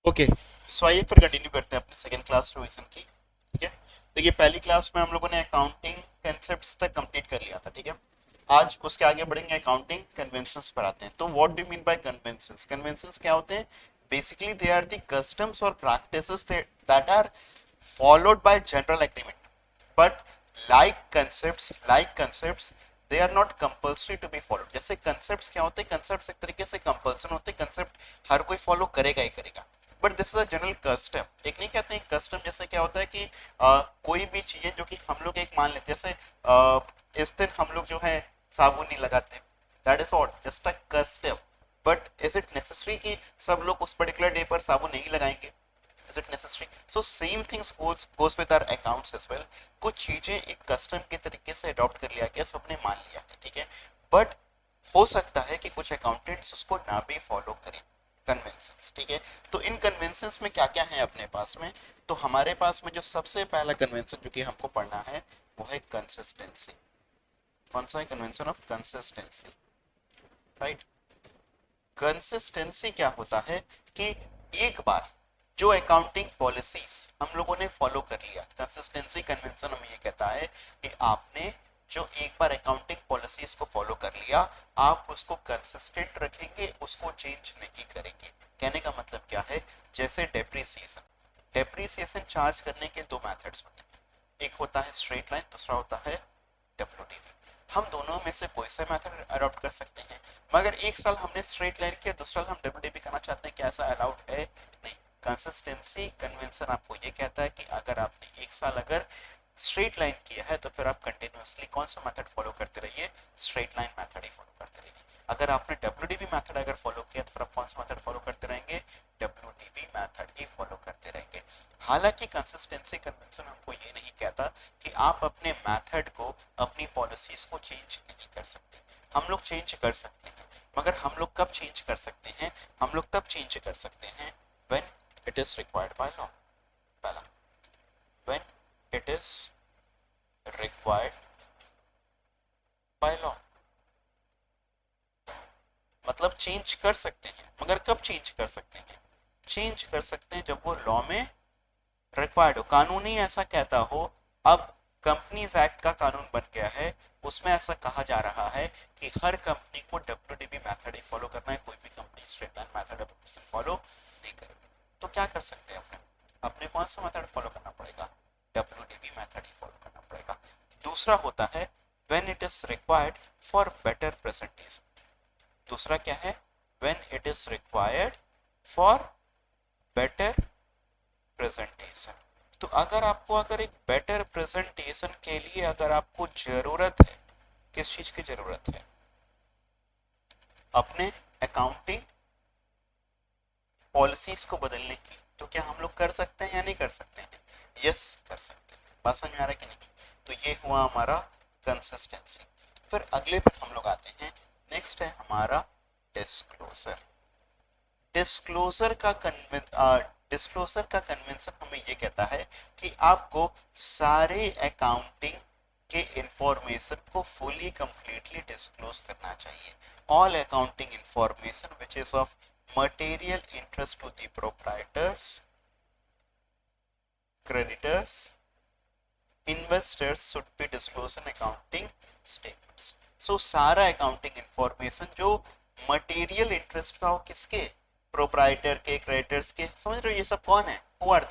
Okay, सो आइए फिर continue करते हैं अपनी सेकेंड क्लास रिवीजन की। ठीक है, देखिए पहली क्लास में हम लोगों ने अकाउंटिंग कंसेप्ट्स तक कंप्लीट कर लिया था। ठीक है, आज उसके आगे बढ़ेंगे, अकाउंटिंग कन्वेंशंस पर आते हैं। तो what do mean by conventions? Conventions क्या होते हैं? Basically they are the customs और practices that are followed by general agreement, but like concepts they are not compulsory to be followed। जैसे concepts क्या होते हैं? concepts एक तरीके से compulsion होते हैं, concept हर कोई follow करेगा ही करेगा, but this is a general custom. एक नहीं कहते हैं कस्टम, जैसे क्या होता है कि कोई भी चीजें जो कि हम लोग एक मान लेते हैं, जैसे इस दिन हम लोग जो है साबुन नहीं लगाते, that is what just a custom. But is it necessary कि सब लोग उस पर्टिकुलर डे पर साबुन नहीं लगाएंगे? is it necessary? So same things goes with our accounts as well। कुछ चीजें एक कस्टम के तरीके से अडॉप्ट कर लिया गया, सबने मान लिया है, ठीक है, बट हो सकता है कि कुछ अकाउंटेंट्स उसको ना भी फॉलो करें, कन्वेंशंस। ठीक है, तो इन कन्वेंशंस में क्या क्या है अपने पास में? तो हमारे पास में जो सबसे पहला कन्वेंशन जो कि हमको पढ़ना है वो है कंसिस्टेंसी। कौन सा है? Convention of consistency, right. Consistency क्या होता है कि एक बार जो अकाउंटिंग पॉलिसीज हम लोगों ने फॉलो कर लिया, कंसिस्टेंसी कन्वेंशन हमें ये कहता है कि आपने जो एक बार अकाउंटिंग पॉलिसीज को फॉलो कर लिया, आप उसको कंसिस्टेंट रखेंगे, उसको चेंज नहीं करेंगे। कहने का मतलब क्या है? जैसे डेप्रिसिएशन, डेप्रिसिएशन चार्ज करने के दो मेथड्स होते हैं, एक होता है स्ट्रेट लाइन, दूसरा होता है डब्ल्यूटीवी। हम दोनों में से कोई सा मेथड अडॉप्ट कर सकते हैं, मगर एक साल हमने स्ट्रेट लाइन किया, दूसरा साल हम डब्ल्यूटीवी करना चाहते हैं, क्या ऐसा अलाउड है? नहीं। कंसिस्टेंसी कन्वेंशन आपको ये कहता है कि अगर आपने एक साल अगर स्ट्रेट लाइन किया है तो फिर आप कंटिन्यूअसली कौन सा मेथड फॉलो करते रहिए? स्ट्रेट लाइन मेथड ही फॉलो करते रहिए। अगर आपने डब्ल्यूडीवी मेथड अगर फॉलो किया तो फिर आप कौन सा मेथड फॉलो करते रहेंगे? डब्ल्यूडीवी मेथड ही फॉलो करते रहेंगे। हालांकि कंसिस्टेंसी कन्वेंशन हमको ये नहीं कहता कि आप अपने मेथड को, अपनी पॉलिसीज को चेंज नहीं कर सकते। हम लोग चेंज कर सकते हैं, मगर हम लोग कब चेंज कर सकते हैं? हम लोग तब चेंज कर सकते हैं when it is required by law. पहला, when it is required by law, मतलब चेंज कर सकते हैं, मगर कब चेंज कर सकते हैं? चेंज कर सकते हैं जब वो लॉ में रिक्वायर्ड हो, कानूनी ऐसा कहता हो। अब कंपनीज एक्ट का कानून बन गया है, उसमें ऐसा कहा जा रहा है कि हर कंपनी को डब्ल्यूडीबी मेथड ही फॉलो करना है, कोई भी company straight line method follow नहीं करेगी। तो क्या कर सकते हैं? अपने अपने कौन सा मेथड फॉलो करना पड़ेगा? डब्ल्यूडीबी मेथड ही फॉलो करना पड़ेगा। दूसरा होता है when it is required for better presentation. दूसरा क्या है? When it is required for better presentation. तो अगर आपको, अगर एक बेटर प्रेजेंटेशन के लिए अगर आपको जरूरत है, किस चीज की जरूरत है? अपने अकाउंटिंग पॉलिसीज को बदलने की, तो क्या हम लोग कर सकते हैं या नहीं कर सकते हैं? यस, कर सकते हैं। बात समझ में आ रहा है कि नहीं? तो ये हुआ हमारा कंसिस्टेंसी। फिर अगले पर हम लोग आते हैं, नेक्स्ट है हमारा डिस्क्लोजर। डिस्क्लोजर का डिस्क्लोजर का कन्वेंशन हमें ये कहता है कि आपको सारे अकाउंटिंग के इंफॉर्मेशन को फुली कंप्लीटली डिस्क्लोज करना चाहिए। All accounting information which is of material interest to the proprietors, creditors, investors should be disclose in accounting statements. So सारा अकाउंटिंग इंफॉर्मेशन जो मटेरियल इंटरेस्ट का हो, किसके? प्रोप्राइटर के, क्रेडिटर्स के। समझ रहे हो ये सब कौन है? Who are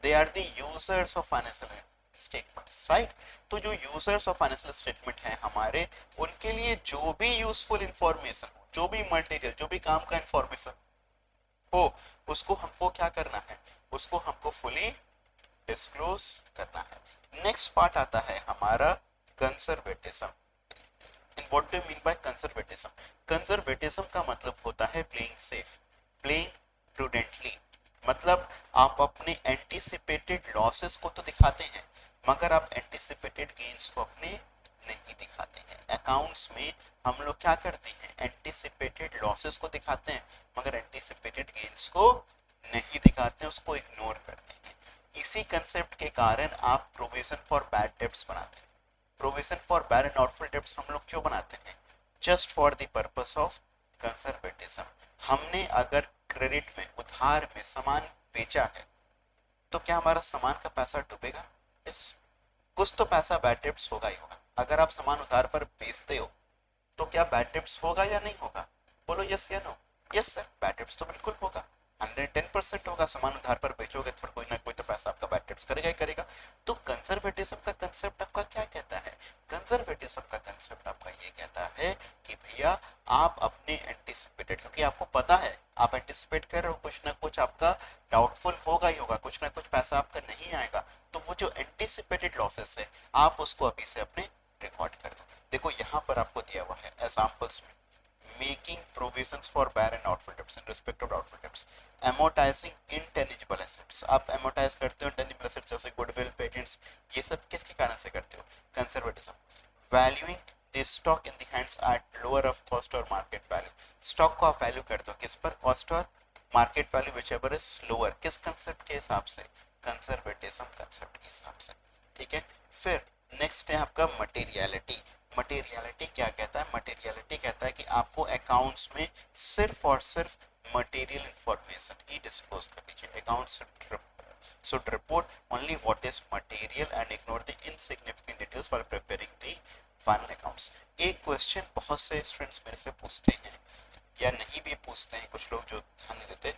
they are the users of financial statements, right. तो जो यूजर्स ऑफ फाइनेंशियल स्टेटमेंट है हमारे, उनके लिए जो भी यूजफुल इंफॉर्मेशन हो, जो भी मटेरियल, जो भी काम का इंफॉर्मेशन हो, उसको हमको क्या करना है? उसको हमको फुली डिस्क्लोज करना है। नेक्स्ट पार्ट आता है हमारा conservatism. And what do mean bye conservatism? Conservatism का मतलब होता है प्लेइंग सेफ, प्लेइंग प्रूडेंटली। मतलब आप अपने एंटीसिपेटेड लॉसेस को तो दिखाते हैं, मगर आप एंटीसिपेटेड गेन्स को अपने नहीं दिखाते हैं। अकाउंट्स में हम लोग क्या करते हैं? एंटीसिपेटेड लॉसेस को दिखाते हैं, मगर एंटीसिपेटेड गेन्स को नहीं दिखाते हैं, उसको इग्नोर करते हैं। इसी कंसेप्ट के कारण आप प्रोविजन फॉर बैड डेब्ट्स बनाते हैं। Provision for bad and doubtful debts हम लोग क्यों बनाते हैं? Just for the purpose of conservatism. हमने अगर क्रेडिट में, उधार में सामान बेचा है, तो क्या हमारा सामान का पैसा डूबेगा? यस, कुछ तो पैसा बैड डेब्ट्स होगा ही होगा। अगर आप सामान उधार पर बेचते हो तो क्या बैड डेब्ट्स होगा या नहीं होगा? बोलो यस या no. Yes sir, bad debts तो बिल्कुल होगा, 110% होगा। सामान उधार पर बेचोगे तो फिर कोई ना कोई तो पैसा आपका बैड डेब्ट्स करेगा ही करेगा। तो कंजर्वेटिज्म का कंसेप्ट आपका क्या कहता है? कंजर्वेटिज्म का कंसेप्ट आपका ये कहता है कि भैया आप अपने एंटिसिपेटेड, क्योंकि आपको पता है, आप एंटिसिपेट कर रहे हो कुछ ना कुछ आपका डाउटफुल होगा ही होगा, कुछ ना कुछ पैसा आपका नहीं आएगा, तो वो जो एंटिसिपेटेड लॉसेस है आप उसको अभी से अपने रिकॉर्ड कर दो। देखो यहाँ पर आपको दिया हुआ है एग्जांपल्स में, making provisions for bare and doubtful debts in respect of doubtful debts, amortizing intangible assets, आप amortize करते हो intangible assets जैसे goodwill, patents, ये सब किसके कारण से करते हो? conservatism, valuing the stock in the hands at lower of cost or market value, stock को आप value करते हो किस पर? cost और market value whichever is lower, किस concept के हिसाब से? conservatism concept के हिसाब से, ठीक है। फिर नेक्स्ट है आपका मटेरियलिटी। मटेरियलिटी क्या कहता है? मटेरियलिटी कहता है कि आपको अकाउंट्स में सिर्फ और सिर्फ मटेरियल इंफॉर्मेशन ही डिस्क्लोज करनी चाहिए। Accounts should report only what is material and ignore the insignificant details while preparing the final accounts। एक क्वेश्चन बहुत से स्टूडेंट्स मेरे से पूछते हैं या नहीं भी पूछते हैं, कुछ लोग जो ध्यान नहीं देते,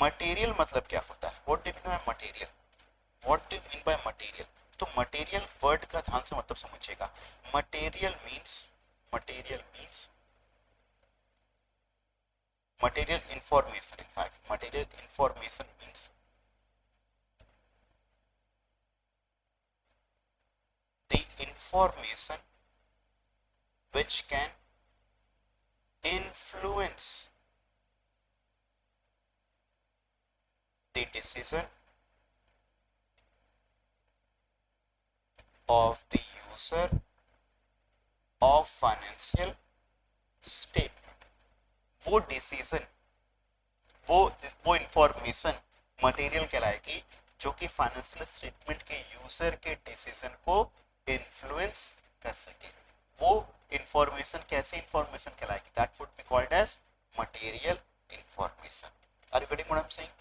मटेरियल मतलब क्या होता है? What do you mean by material? What do you mean by material? तो मटेरियल वर्ड का ध्यान से मतलब समझिएगा। Material means material information. In fact material information means the information which can influence the decision of the user of financial statement। वो decision, वो information material कहलाएगी जो कि फाइनेंशियल स्टेटमेंट के यूजर के डिसीजन को इन्फ्लुएंस कर सके। वो इंफॉर्मेशन कैसे इंफॉर्मेशन कहलाएगी? That would be called as material information. Are you getting what I am saying?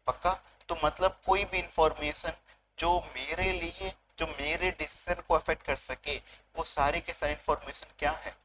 पक्का? तो मतलब कोई भी इंफॉर्मेशन जो मेरे लिए, जो मेरे डिसीजन को अफेक्ट कर सके, वो सारी के सारी इंफॉर्मेशन क्या है?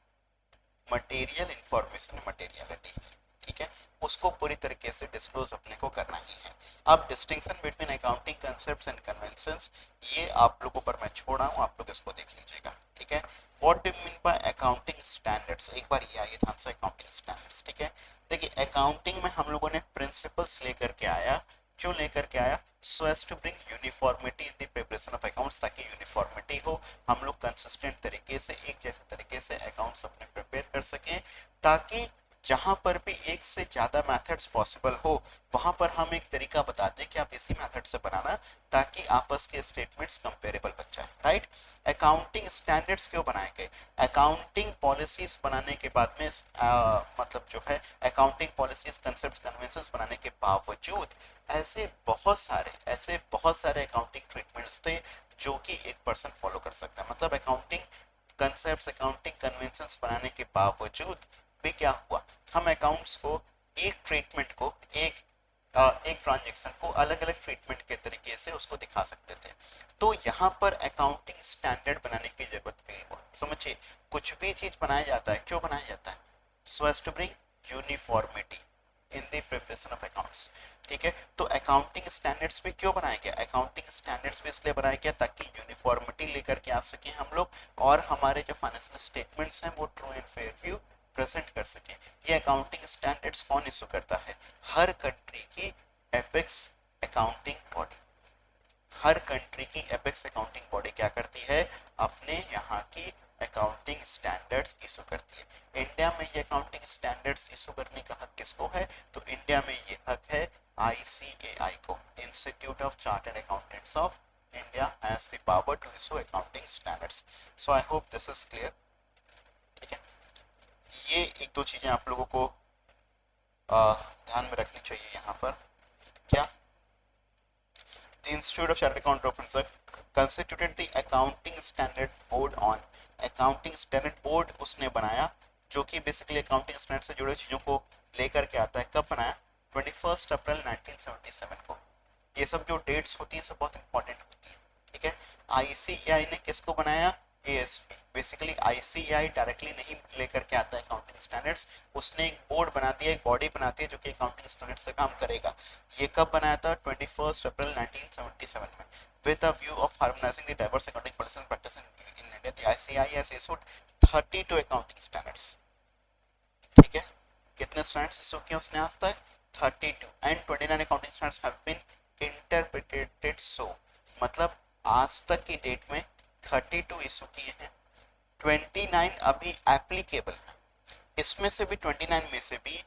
मटेरियल इंफॉर्मेशन, मटेरियलिटी है, ठीक है। उसको पूरी तरीके से डिस्क्लोज अपने को करना ही है। अब distinction between accounting concepts and conventions, ये आप लोगों पर मैं छोड़ा हूँ, आप लोग इसको देख लीजिएगा, ठीक है। What do mean by accounting standards? एक बार ये आइए ध्यान से, अकाउंटिंग स्टैंडर्ड्स, ठीक है। देखिए अकाउंटिंग में हम लोगों ने प्रिंसिपल्स लेकर के आया, क्यों लेकर के आया? So as to bring uniformity in the preparation of accounts, ताकि यूनिफॉर्मिटी हो, हम लोग कंसिस्टेंट तरीके से, एक जैसे तरीके से अकाउंट्स अपने प्रिपेयर कर सकें, ताकि जहां पर भी एक से ज्यादा मेथड्स पॉसिबल हो वहां पर हम एक तरीका बताते हैं कि आप इसी मेथड से बनाना, ताकि आपस के स्टेटमेंट्स कंपेरेबल बन जाए, राइट। अकाउंटिंग स्टैंडर्ड्स क्यों बनाए गए? अकाउंटिंग पॉलिसीज बनाने के बाद में मतलब जो है अकाउंटिंग पॉलिसीज, कंसेप्ट्स, कन्वेंशंस बनाने के बावजूद ऐसे बहुत सारे अकाउंटिंग ट्रीटमेंट्स थे जो कि एक पर्सन फॉलो कर सकता है। मतलब अकाउंटिंग कंसेप्ट्स, अकाउंटिंग कन्वेंशंस बनाने के बावजूद भी क्या हुआ, हम अकाउंट्स को एक ट्रीटमेंट को, एक ट्रांजैक्शन को अलग अलग ट्रीटमेंट के तरीके से उसको दिखा सकते थे। तो यहाँ पर अकाउंटिंग स्टैंडर्ड बनाने की जरूरत फील हुआ। समझिए, कुछ भी चीज बनाया जाता है, क्यों बनाया जाता है? So as to bring uniformity in the preparation of accounts, ठीक है। तो अकाउंटिंग स्टैंडर्ड्स भी क्यों बनाया गया? अकाउंटिंग स्टैंडर्ड्स भी इसलिए बनाया गया ताकि यूनिफॉर्मिटी लेकर के आ सके हम लोग, और हमारे जो फाइनेंशियल स्टेटमेंट्स हैं वो true and fair view present कर सके। ये अकाउंटिंग स्टैंडर्ड्स कौन इशू करता है? हर कंट्री की एपेक्स अकाउंटिंग बॉडी। हर कंट्री की एपेक्स अकाउंटिंग बॉडी क्या करती है? अपने यहाँ की अकाउंटिंग स्टैंडर्ड्स इशू करती है। इंडिया में ये अकाउंटिंग स्टैंडर्ड्स इशू करने का हक किसको है? तो इंडिया में ये हक है ICAI को, institute of chartered accountants of India has the power to issue accounting standards. So I hope this is clear, ठीक है। ये एक दो चीजें आप लोगों को ध्यान में रखनी चाहिए यहाँ पर। क्या? The Institute of Chartered Accountants constituted the Accounting Standard Board on Accounting Standard Board उसने बनाया, जो कि बेसिकली अकाउंटिंग स्टैंडर्ड से जुड़े चीजों को लेकर के आता है। कब बनाया? 21 अप्रैल 1977 को। ये सब जो डेट्स होती है सब बहुत इंपॉर्टेंट होती है, ठीक है। आईसीएआई ने किसको बनाया? एएसपी। बेसिकली आईसीएआई डायरेक्टली नहीं लेकर के आता है अकाउंटिंग स्टैंडर्ड्स, उसने एक बोर्ड बना दिया, एक बॉडी बनाती है जो कि अकाउंटिंग स्टैंडर्ड्स का काम करेगा। ये कब बनाया था? 21 अप्रैल 1977 में। With a view of harmonising the diverse accounting policies and practice in India, the ICAI has issued 32 accounting standards, ठीक है। कितने स्टैंडर्ड्स इशू किए उसने आज तक? 32, and 29 accounting standards have been interpreted so, मतलब आज तक की डेट में 32 इशू किए हैं, 29 अभी एप्लीकेबल है। इसमें से भी 29 में से भी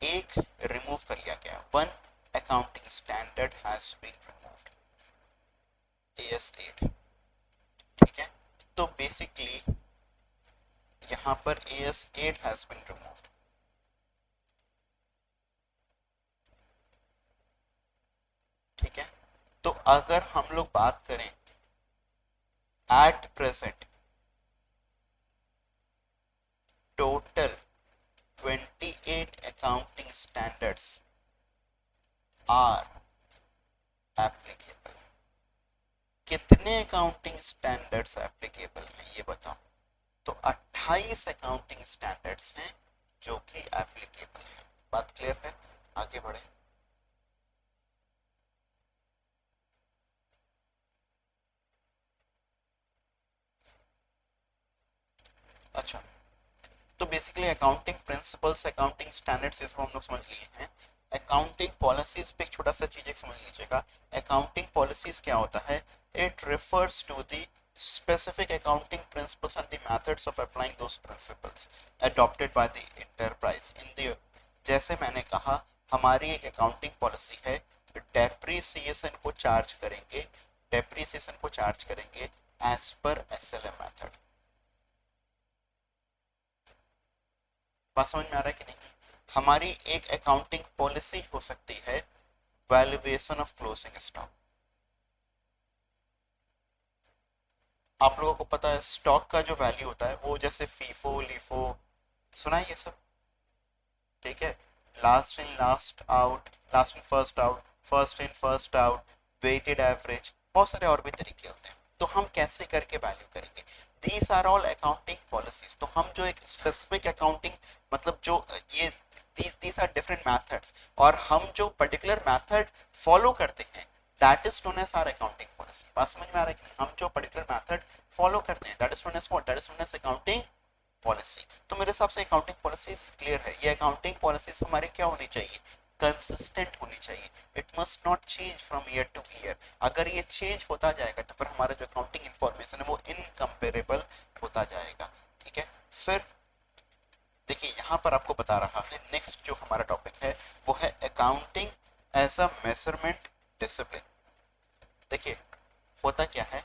एक रिमूव कर लिया गया, one accounting standard has been removed, AS8, ठीक है। तो बेसिकली यहाँ पर AS8 हैज बीन रिमूव्ड, ठीक है। तो अगर हम लोग बात करें at present total 28 accounting standards are applicable, कितने अकाउंटिंग स्टैंडर्ड्स एप्लीकेबल हैं ये बताओ? तो 28 अकाउंटिंग स्टैंडर्ड्स हैं जो कि एप्लीकेबल है। बात क्लियर है? आगे बढ़े। अच्छा, तो basically accounting principles, accounting standards ये सब हम लोग समझ लिए हैं। अकाउंटिंग पॉलिसीज पे एक छोटा सा चीज एक समझ लीजिएगा। अकाउंटिंग पॉलिसीज क्या होता है? It refers to the specific accounting principles and the methods of applying those principles adopted by the enterprise in the, जैसे मैंने कहा हमारी एक अकाउंटिंग पॉलिसी है, डेप्रिसिएशन को चार्ज करेंगे, डेप्रिसिएशन को चार्ज करेंगे एज पर SLM मेथड। बात समझ में आ रहा है कि नहीं? हमारी एक अकाउंटिंग पॉलिसी हो सकती है वैल्यूएशन ऑफ क्लोजिंग स्टॉक। आप लोगों को पता है स्टॉक का जो वैल्यू होता है वो जैसे फीफो लीफो सुना है ये सब, ठीक है। Last in last out, last in first out, first in first out, weighted average, बहुत सारे और भी तरीके होते हैं। तो हम कैसे करके वैल्यू करेंगे? These are all accounting policies. तो हम जो एक स्पेसिफिक अकाउंटिंग मतलब जो ये these are different methods, और हम जो पर्टिकुलर मेथड फॉलो करते हैं that is known as our accounting policy. बात समझ में आ रहा है कि नहीं? हम जो पर्टिकुलर मेथड फॉलो करते हैं that is known as what? That is known as accounting policy. तो मेरे हिसाब से अकाउंटिंग पॉलिसीज क्लियर है। ये अकाउंटिंग पॉलिसीज हमारी क्या होनी चाहिए? कंसिस्टेंट होनी चाहिए। It must not change from year two year. अगर ये चेंज होता जाएगा तो फिर हमारा जो अकाउंटिंग इंफॉर्मेशन है वो इनकम्पेरेबल होता जाएगा, ठीक है। फिर देखिए यहाँ पर आपको बता रहा है नेक्स्ट जो हमारा टॉपिक है वो है accounting as a measurement discipline. देखिए होता क्या है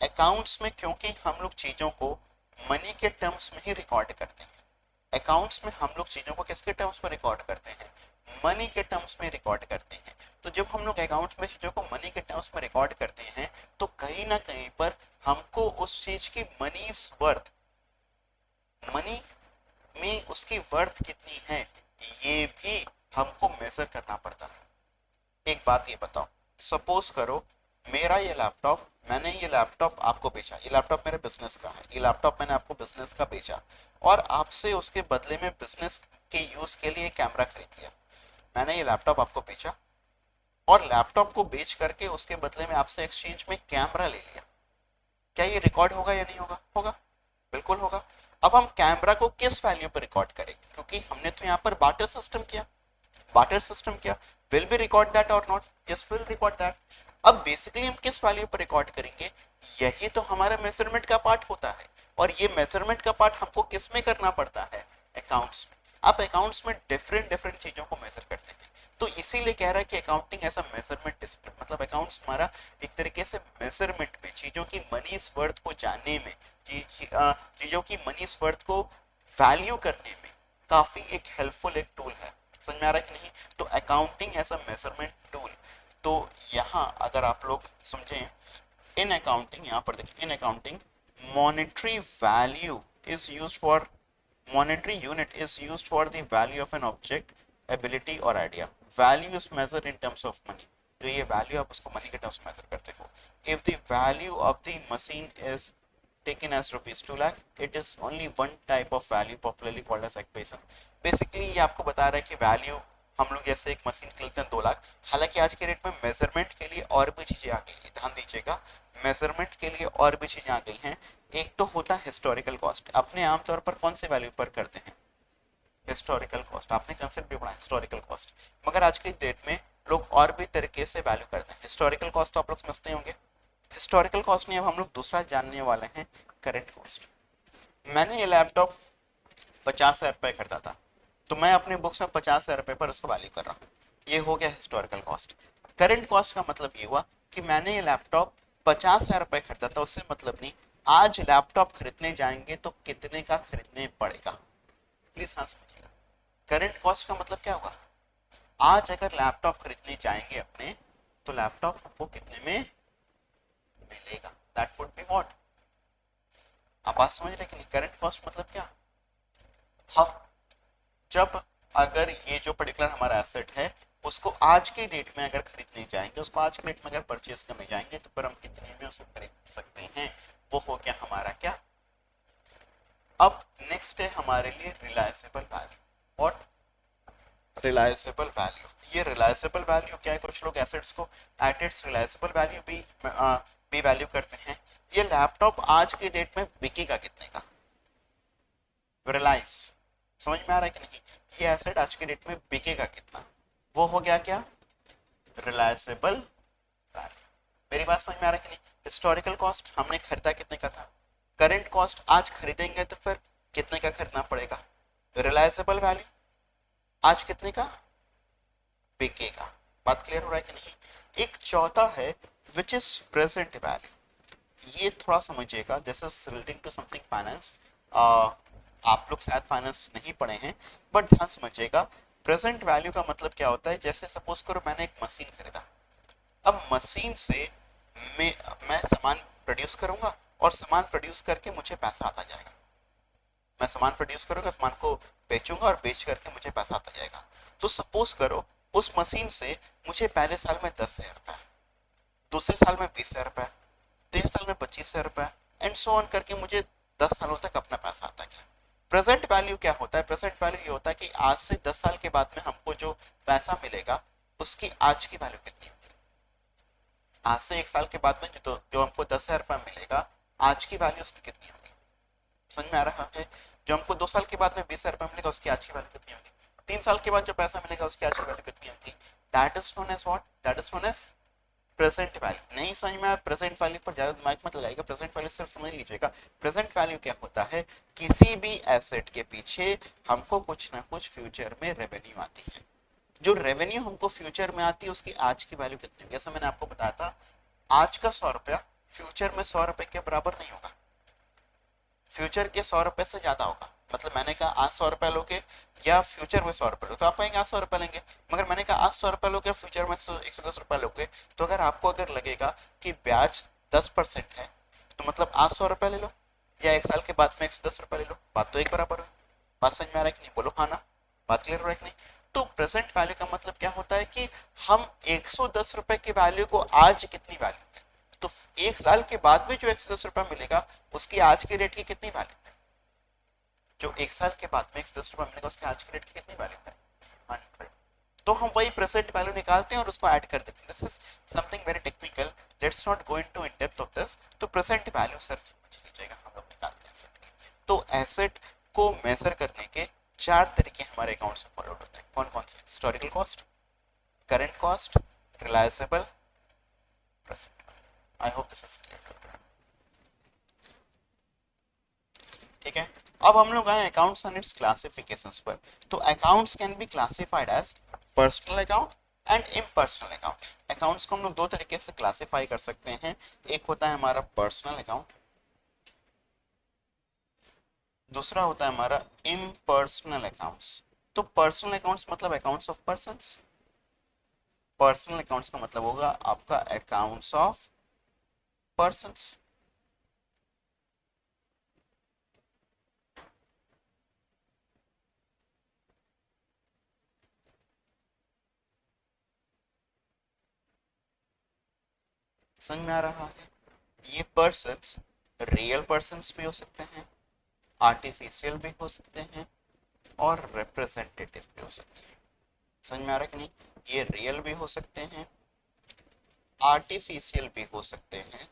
अकाउंट्स में, क्योंकि हम लोग चीजों को मनी के टर्म्स में ही रिकॉर्ड करते हैं। अकाउंट्स में हम लोग चीजों को किसके टर्म्स में रिकॉर्ड करते हैं? मनी के टर्म्स में रिकॉर्ड करते हैं। तो जब हम लोग अकाउंट्स में चीजों को मनी के टर्म्स में रिकॉर्ड करते हैं तो कहीं ना कहीं पर हमको उस चीज की मनीज वर्थ, मनी में उसकी वर्थ कितनी है ये भी हमको मेजर करना पड़ता है। एक बात ये बताओ, सपोज करो मेरा ये लैपटॉप, मैंने ये लैपटॉप आपको बेचा, ये लैपटॉप मेरे बिजनेस का है, ये लैपटॉप मैंने आपको बिजनेस का बेचा और आपसे उसके बदले में बिजनेस के यूज के लिए कैमरा खरीद लिया। मैंने ये लैपटॉप आपको बेचा और लैपटॉप को बेच करके उसके बदले में आपसे एक्सचेंज में कैमरा ले लिया। क्या ये रिकॉर्ड होगा या नहीं होगा? होगा, बिल्कुल होगा। अब हम कैमरा को किस वैल्यू पर रिकॉर्ड करें? क्योंकि हमने तो यहाँ पर बार्टर सिस्टम किया, बार्टर सिस्टम किया। विल वी रिकॉर्ड दैट और not? Yes, will record that. अब बेसिकली हम किस वैल्यू पर रिकॉर्ड करेंगे? यही तो हमारा मेजरमेंट का पार्ट होता है और ये मेजरमेंट का पार्ट हमको किस में करना पड़ता है? अकाउंट्स में। आप अकाउंट्स में डिफरेंट डिफरेंट चीजों को मेजर करते हैं, तो इसीलिए कह रहा है कि अकाउंटिंग ऐसा मेजरमेंट डिसिप्लिन, मतलब अकाउंट्स हमारा एक तरीके से मेजरमेंट में, चीजों की मनीज वर्थ को जानने में, चीजों की मनीज वर्थ को वैल्यू करने में काफी एक हेल्पफुल एक टूल है। समझ में आ रहा है कि नहीं? तो accounting as a measurement tool. तो यहाँ अगर आप लोग समझें इन अकाउंटिंग, यहाँ पर देखिए in accounting monetary value is used for, monetary unit is used for the value of an object, ability or idea. Value is measure in terms of money, जो ये वैल्यू आप उसको मनी के terms में major करते हो. If the value of the machine is taken as rupees 2 lakh, it is only one type of value popularly called as acquisition. Basically ये आपको बता रहा है कि वैल्यू हम लोग जैसे एक मशीन खरीदते हैं 2 लाख, हालांकि आज के रेट में मेजरमेंट के लिए और भी चीजें आ गई हैं, ध्यान दीजिएगा, मेजरमेंट के लिए और भी चीजें आ गई हैं. एक तो होता है हिस्टोरिकल कॉस्ट. अपने आमतौर पर कौन से वैल्यू पर करते हैं? Historical cost. आपने कंसेप्ट भी पढ़ा हिस्टोरिकल कॉस्ट, मगर आज के डेट में लोग और भी तरीके से वैल्यू करते हैं. हिस्टोरिकल कॉस्ट तो आप लोग समझते होंगे. हिस्टोरिकल कॉस्ट में अब हम लोग दूसरा जानने वाले हैं, करेंट कॉस्ट. मैंने ये लैपटॉप 50,000 रुपये खरीदा था, तो मैं अपने बुक्स में 50,000 रुपये पर उसको वैल्यू कर रहा हूँ. ये हो गया हिस्टोरिकल कॉस्ट. करेंट कॉस्ट का मतलब ये हुआ कि मैंने ये लैपटॉप 50,000 रुपये खरीदा था, उससे मतलब नहीं आज लैपटॉप खरीदने जाएंगे तो कितने का खरीदने पड़ेगा. प्लीज हाँ समझिएगा. करेंट कॉस्ट का मतलब क्या होगा? आज अगर लैपटॉप खरीदने जाएंगे अपने, तो लैपटॉप आपको कितने में मिलेगा. That would be what. आप बात समझ रहे कि नहीं? करंट कॉस्ट मतलब क्या? हम जब अगर ये जो पर्टिकुलर हमारा एसेट है उसको आज के डेट में अगर खरीदने जाएंगे, उसको आज के डेट में अगर परचेज करने जाएंगे, तो फिर हम कितने में उसको खरीद सकते हैं, वो हो गया हमारा क्या. अब नेक्स्ट है हमारे लिए रिलायबल वैल्यू. और रिलायबल वैल्यू, ये रिलायबल वैल्यू क्या है? कुछ लोग एसेट्स को एट इट्स रिलायबल वैल्यू भी वैल्यू करते हैं. ये लैपटॉप आज के डेट में बिकेगा कितने का? रिलायंस. समझ में आ रहा है कि नहीं? ये एसेट आज के डेट में बिकेगा कितना, वो हो गया क्या? Reliable value. मेरी बात समझ में आ रहा है कि नहीं? हिस्टोरिकल कॉस्ट हमने खरीदा कितने का था. करेंट कॉस्ट आज खरीदेंगे तो फिर कितने का खरीदना पड़ेगा. रिलायबल वैल्यू आज कितने का बिकेगा. बात क्लियर हो रहा है कि नहीं? एक चौथा है विच इज प्रेजेंट वैल्यू. ये थोड़ा समझिएगा, जैसे रिलेटिंग टू समथिंग फाइनेंस. आप लोग शायद फाइनेंस नहीं पढ़े हैं, बट ध्यान समझिएगा. प्रेजेंट वैल्यू का मतलब क्या होता है? जैसे सपोज करो मैंने एक मशीन खरीदा. अब मशीन से मैं सामान प्रोड्यूस करूंगा, और सामान प्रोड्यूस करके मुझे पैसा आता जाएगा. मैं सामान प्रोड्यूस करूंगा, सामान को बेचूंगा, और बेच करके मुझे पैसा आता जाएगा. तो सपोज करो उस मशीन से मुझे पहले साल में 10,000 रुपए, दूसरे साल में 20,000 रुपए, तीसरे साल में 25,000 रुपए, एंड सो ऑन करके मुझे 10 सालों तक अपना पैसा आता गया. प्रेजेंट वैल्यू क्या होता है? प्रेजेंट वैल्यू ये होता है कि आज से 10 साल के बाद में हमको जो पैसा मिलेगा उसकी आज की वैल्यू कितनी होगी. आज से 1 साल के बाद में जो हमको 10,000 रुपए मिलेगा, आज की वैल्यू उसकी कितनी होगी. समझ में आ रहा है? जो हमको 2 साल के बाद में 20,000 रुपए मिलेगा, उसकी आज की वैल्यू कितनी होगी. 3 साल के बाद जो पैसा मिलेगा उसकी आज की वैल्यू कितनी होगी. That is known as what? That is known as present value. नहीं समझ में आया? प्रेजेंट वैल्यू पर ज्यादा दिमाग मत लगाइएगा. प्रेजेंट वैल्यू सिर्फ समझ लीजिएगा. प्रेजेंट वैल्यू क्या होता है? किसी भी एसेट के पीछे हमको कुछ ना कुछ फ्यूचर में रेवेन्यू आती है. जो रेवेन्यू हमको फ्यूचर में आती है उसकी आज की वैल्यू कितनी है. जैसा मैंने आपको बताया था, आज का 100 रुपया फ्यूचर में 100 रुपए के बराबर नहीं होगा. फ्यूचर के 100 रुपए से ज्यादा होगा. मतलब मैंने कहा आज 100 रुपए लोगे, या फ्यूचर में 100 रुपए लोगे, तो आप कहेंगे आज 100 रुपए लेंगे. मगर मैंने कहा आज 100 रुपए लोगे, फ्यूचर में 110 रुपए लोगे, तो अगर आपको लगेगा कि ब्याज 10% है, तो मतलब आज 100 रुपए ले लो, या 1 साल के बाद में 110 रुपए ले लो, बात तो एक बराबर हुई. बात समझ में आ रहा है कि नहीं? बोलो हाँ ना. बात क्लियर हो रहा है कि नहीं? तो प्रेजेंट वैल्यू का मतलब क्या होता है कि हम 110 रुपए की वैल्यू को आज कितनी वैल्यू है, तो 1 साल के बाद में जो 110 रुपए मिलेगा उसकी आज के रेट की कितनी वैल्यू है. जो 1 साल के बाद में 110 रुपए मिलेगा उसके आज के रेट की कितनी वैल्यू है. 100. तो हम वही प्रेजेंट वैल्यू निकालते हैं और उसको ऐड कर देते हैं. This is something very technical, let's not go into in depth of this. तो प्रेजेंट वैल्यू सिर्फ समझ लीजिएगा, हम लोग निकालते हैं एसेट की. तो एसेट को मेजर करने के 4 तरीके हमारे अकाउंट में फॉलोड होते हैं. कौन कौन से? Historical cost, current cost, reliable, present value. I hope this is clear. ठीक है. अब हम लोग आए अकाउंट्स एंड इट्स क्लासिफिकेशंस पर. तो accounts can be classified as personal account and impersonal account. Accounts को हम लोग 2 तरीके से क्लासिफाई कर सकते हैं. एक होता है हमारा पर्सनल अकाउंट, दूसरा होता है हमारा इम्पर्सनल अकाउंट्स. तो पर्सनल अकाउंट्स मतलब accounts of persons. Personal accounts का मतलब होगा आपका अकाउंट्स ऑफ पर्संस. समझ में आ रहा है? ये पर्सन्स रियल पर्सन्स भी हो सकते हैं, आर्टिफिशियल भी हो सकते हैं और रिप्रेजेंटेटिव भी हो सकते हैं। समझ में आ रहा है कि नहीं? ये रियल भी हो सकते हैं, आर्टिफिशियल भी हो सकते हैं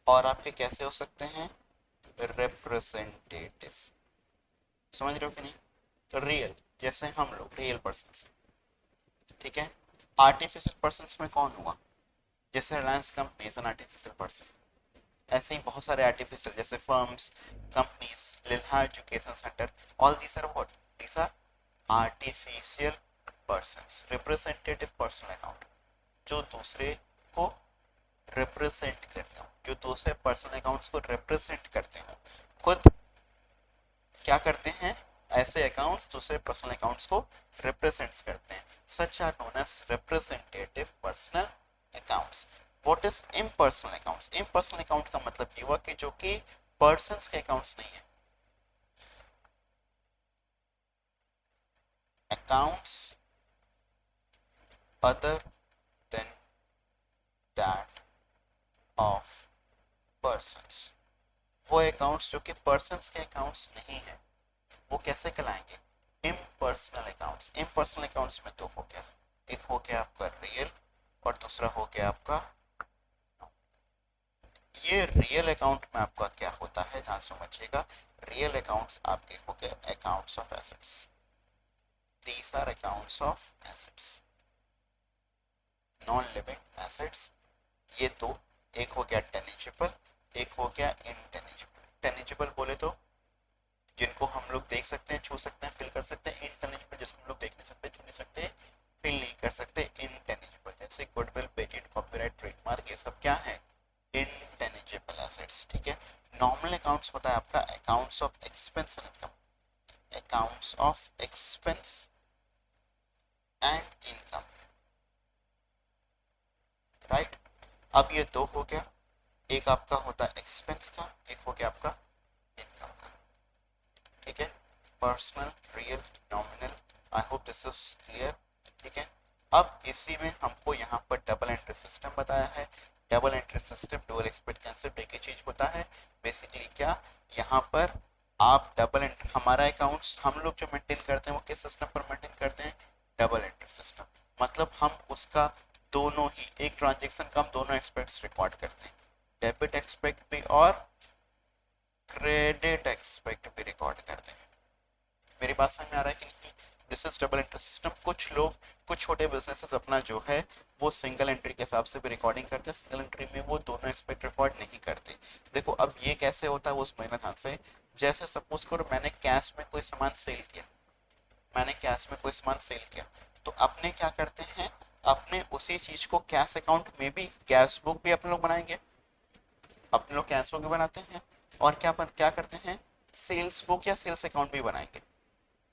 और आपके कैसे हो सकते हैं, रिप्रेजेंटेटिव। समझ रहे हो कि नहीं? रियल जैसे हम लोग रियल पर्सन, ठीक है। आर्टिफिशियल पर्सन में कौन हुआ, जैसे Reliance company is an artificial person. ऐसे ही बहुत सारे आर्टिफिशियल जैसे firms, companies, Lilha education centre, all these are what, these are artificial persons. Representative personal account जो दूसरे को रिप्रेजेंट करते हो, जो दूसरे पर्सनल अकाउंट्स को रिप्रेजेंट करते हो, खुद क्या करते हैं, ऐसे अकाउंट्स दूसरे पर्सनल अकाउंट्स को रिप्रेजेंट्स करते हैं। Such are known as representative personal accounts. What is impersonal accounts? Impersonal account का मतलब ये हुआ कि जो कि पर्सन्स के अकाउंट्स नहीं है। Accounts other than that of persons. वो अकाउंट्स जो कि पर्सन्स के अकाउंट्स नहीं है, वो कैसे कहलाएंगे, इम्पर्सनल अकाउंट्स। इम्पर्सनल अकाउंट्स में दो हो गया, एक हो गया आपका रियल और दूसरा हो गया आपका। ये रियल अकाउंट में आपका क्या होता है, ध्यान समझिएगा। रियल अकाउंट्स आपके हो गए accounts of assets, these are accounts of assets, non living assets. ये दो, एक हो गया टेनिजिबल, एक हो गया इनटेनिजिबल। टेनिजिबल बोले तो जिनको हम लोग देख सकते हैं, छू सकते हैं, फील कर सकते हैं। इनटेनिजिबल जिसको हम लोग देख नहीं सकते, छू नहीं सकते, फील नहीं कर सकते। इनटेनिजिबल जैसे गुडविल, पेटेंट, कॉपीराइट, ट्रेडमार्क, ये सब क्या है, इनटेनिजिबल एसेट्स, ठीक है। नॉर्मल अकाउंट्स होता है आपका accounts of expense and income, accounts of expense and income, right. अब ये दो हो गया, एक आपका होता है एक्सपेंस का, एक हो गया आपका इनकम का, ठीक है। Personal, real, nominal. I hope this is clear, ठीक है। अब इसी में हमको यहाँ पर डबल एंट्री सिस्टम बताया है। Double entry system, dual expect concept एक ही चीज होता है बेसिकली। क्या यहाँ पर आप डबल एंट्री, हमारा अकाउंट्स हम लोग जो मेंटेन करते हैं वो किस सिस्टम पर मेंटेन करते हैं, डबल एंट्री सिस्टम। मतलब हम उसका दोनों ही, एक ट्रांजेक्शन का हम दोनों एक्सपेक्ट्स रिकॉर्ड करते हैं, डेबिट एक्सपेक्ट भी और क्रेडिट एक्सपेक्ट भी रिकॉर्ड करते हैं। मेरी बात समझ में आ रहा है कि नहीं? This is double entry system. कुछ लोग, कुछ छोटे बिजनेसेस अपना जो है वो सिंगल एंट्री के हिसाब से भी रिकॉर्डिंग करते हैं, सिंगल एंट्री में वो दोनों एक्सपेक्ट रिकॉर्ड नहीं करते। देखो अब ये कैसे होता है वो समझना ध्यान से। जैसे सपोज करो मैंने कैश में कोई सामान सेल किया, मैंने कैश में कोई सामान सेल किया, तो अपने क्या करते हैं, अपने उसी चीज को कैश अकाउंट में भी, कैश बुक भी अपने लोग बनाएंगे, अपने लोग कैश बुक भी बनाते हैं और क्या करते हैं, सेल्स बुक या सेल्स अकाउंट भी बनाएंगे।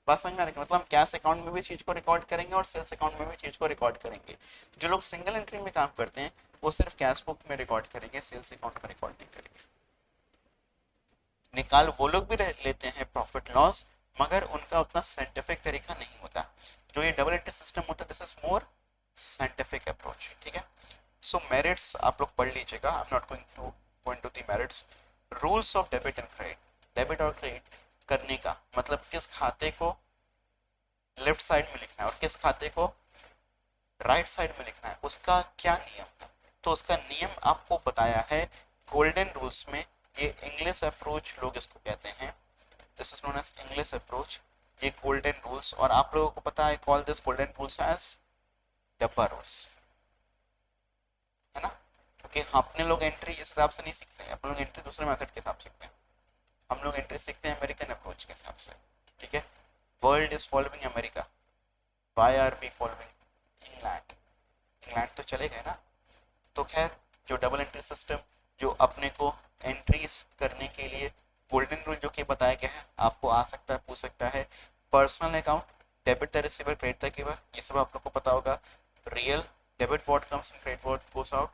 बात समझ में आ रही है? मतलब हम कैश अकाउंट में भी चीज को रिकॉर्ड करेंगे और सेल्स अकाउंट में भी चीज को रिकॉर्ड करेंगे। जो लोग सिंगल एंट्री में काम करते हैं वो सिर्फ कैश बुक में रिकॉर्ड करेंगे, सेल्स अकाउंट में रिकॉर्ड नहीं करेंगे। निकाल वो लोग भी लेते हैं प्रॉफिट लॉस, मगर उनका उतना साइंटिफिक तरीका नहीं होता। जो ये डबल एंट्री सिस्टम होता है this is more scientific approach, ठीक है। सो मेरिट्स आप लोग पढ़ लीजिएगा, I am not going to the merits. Rules of debit and credit, debit और क्रेडिट करने का मतलब किस खाते को लेफ्ट साइड में लिखना है और किस खाते को राइट साइड में लिखना है, उसका क्या नियम है। तो उसका नियम आपको बताया है गोल्डन रूल्स में। ये इंग्लिश अप्रोच लोग इसको कहते हैं, this is known as English approach, ये गोल्डन रूल्स। और आप लोगों को पता है call this golden rules as dabba rules, है ना। क्योंकि अपने लोग एंट्री इस हिसाब से नहीं सीखते हैं, अपने लोग एंट्री दूसरे मेथड के हिसाब से सीखते हैं। हम लोग एंट्री सीखते हैं अमेरिकन अप्रोच के हिसाब से, ठीक है। World is following America, why are we following England, England तो चले गए ना। तो खैर जो डबल एंट्री सिस्टम, जो अपने को एंट्रीज करने के लिए गोल्डन रूल जो कि बताया गया है, आपको आ सकता है, पूछ सकता है। Personal account, debit the receiver, credit the giver, ये सब आप लोग को पता होगा। Real, debit what comes in, credit what goes out.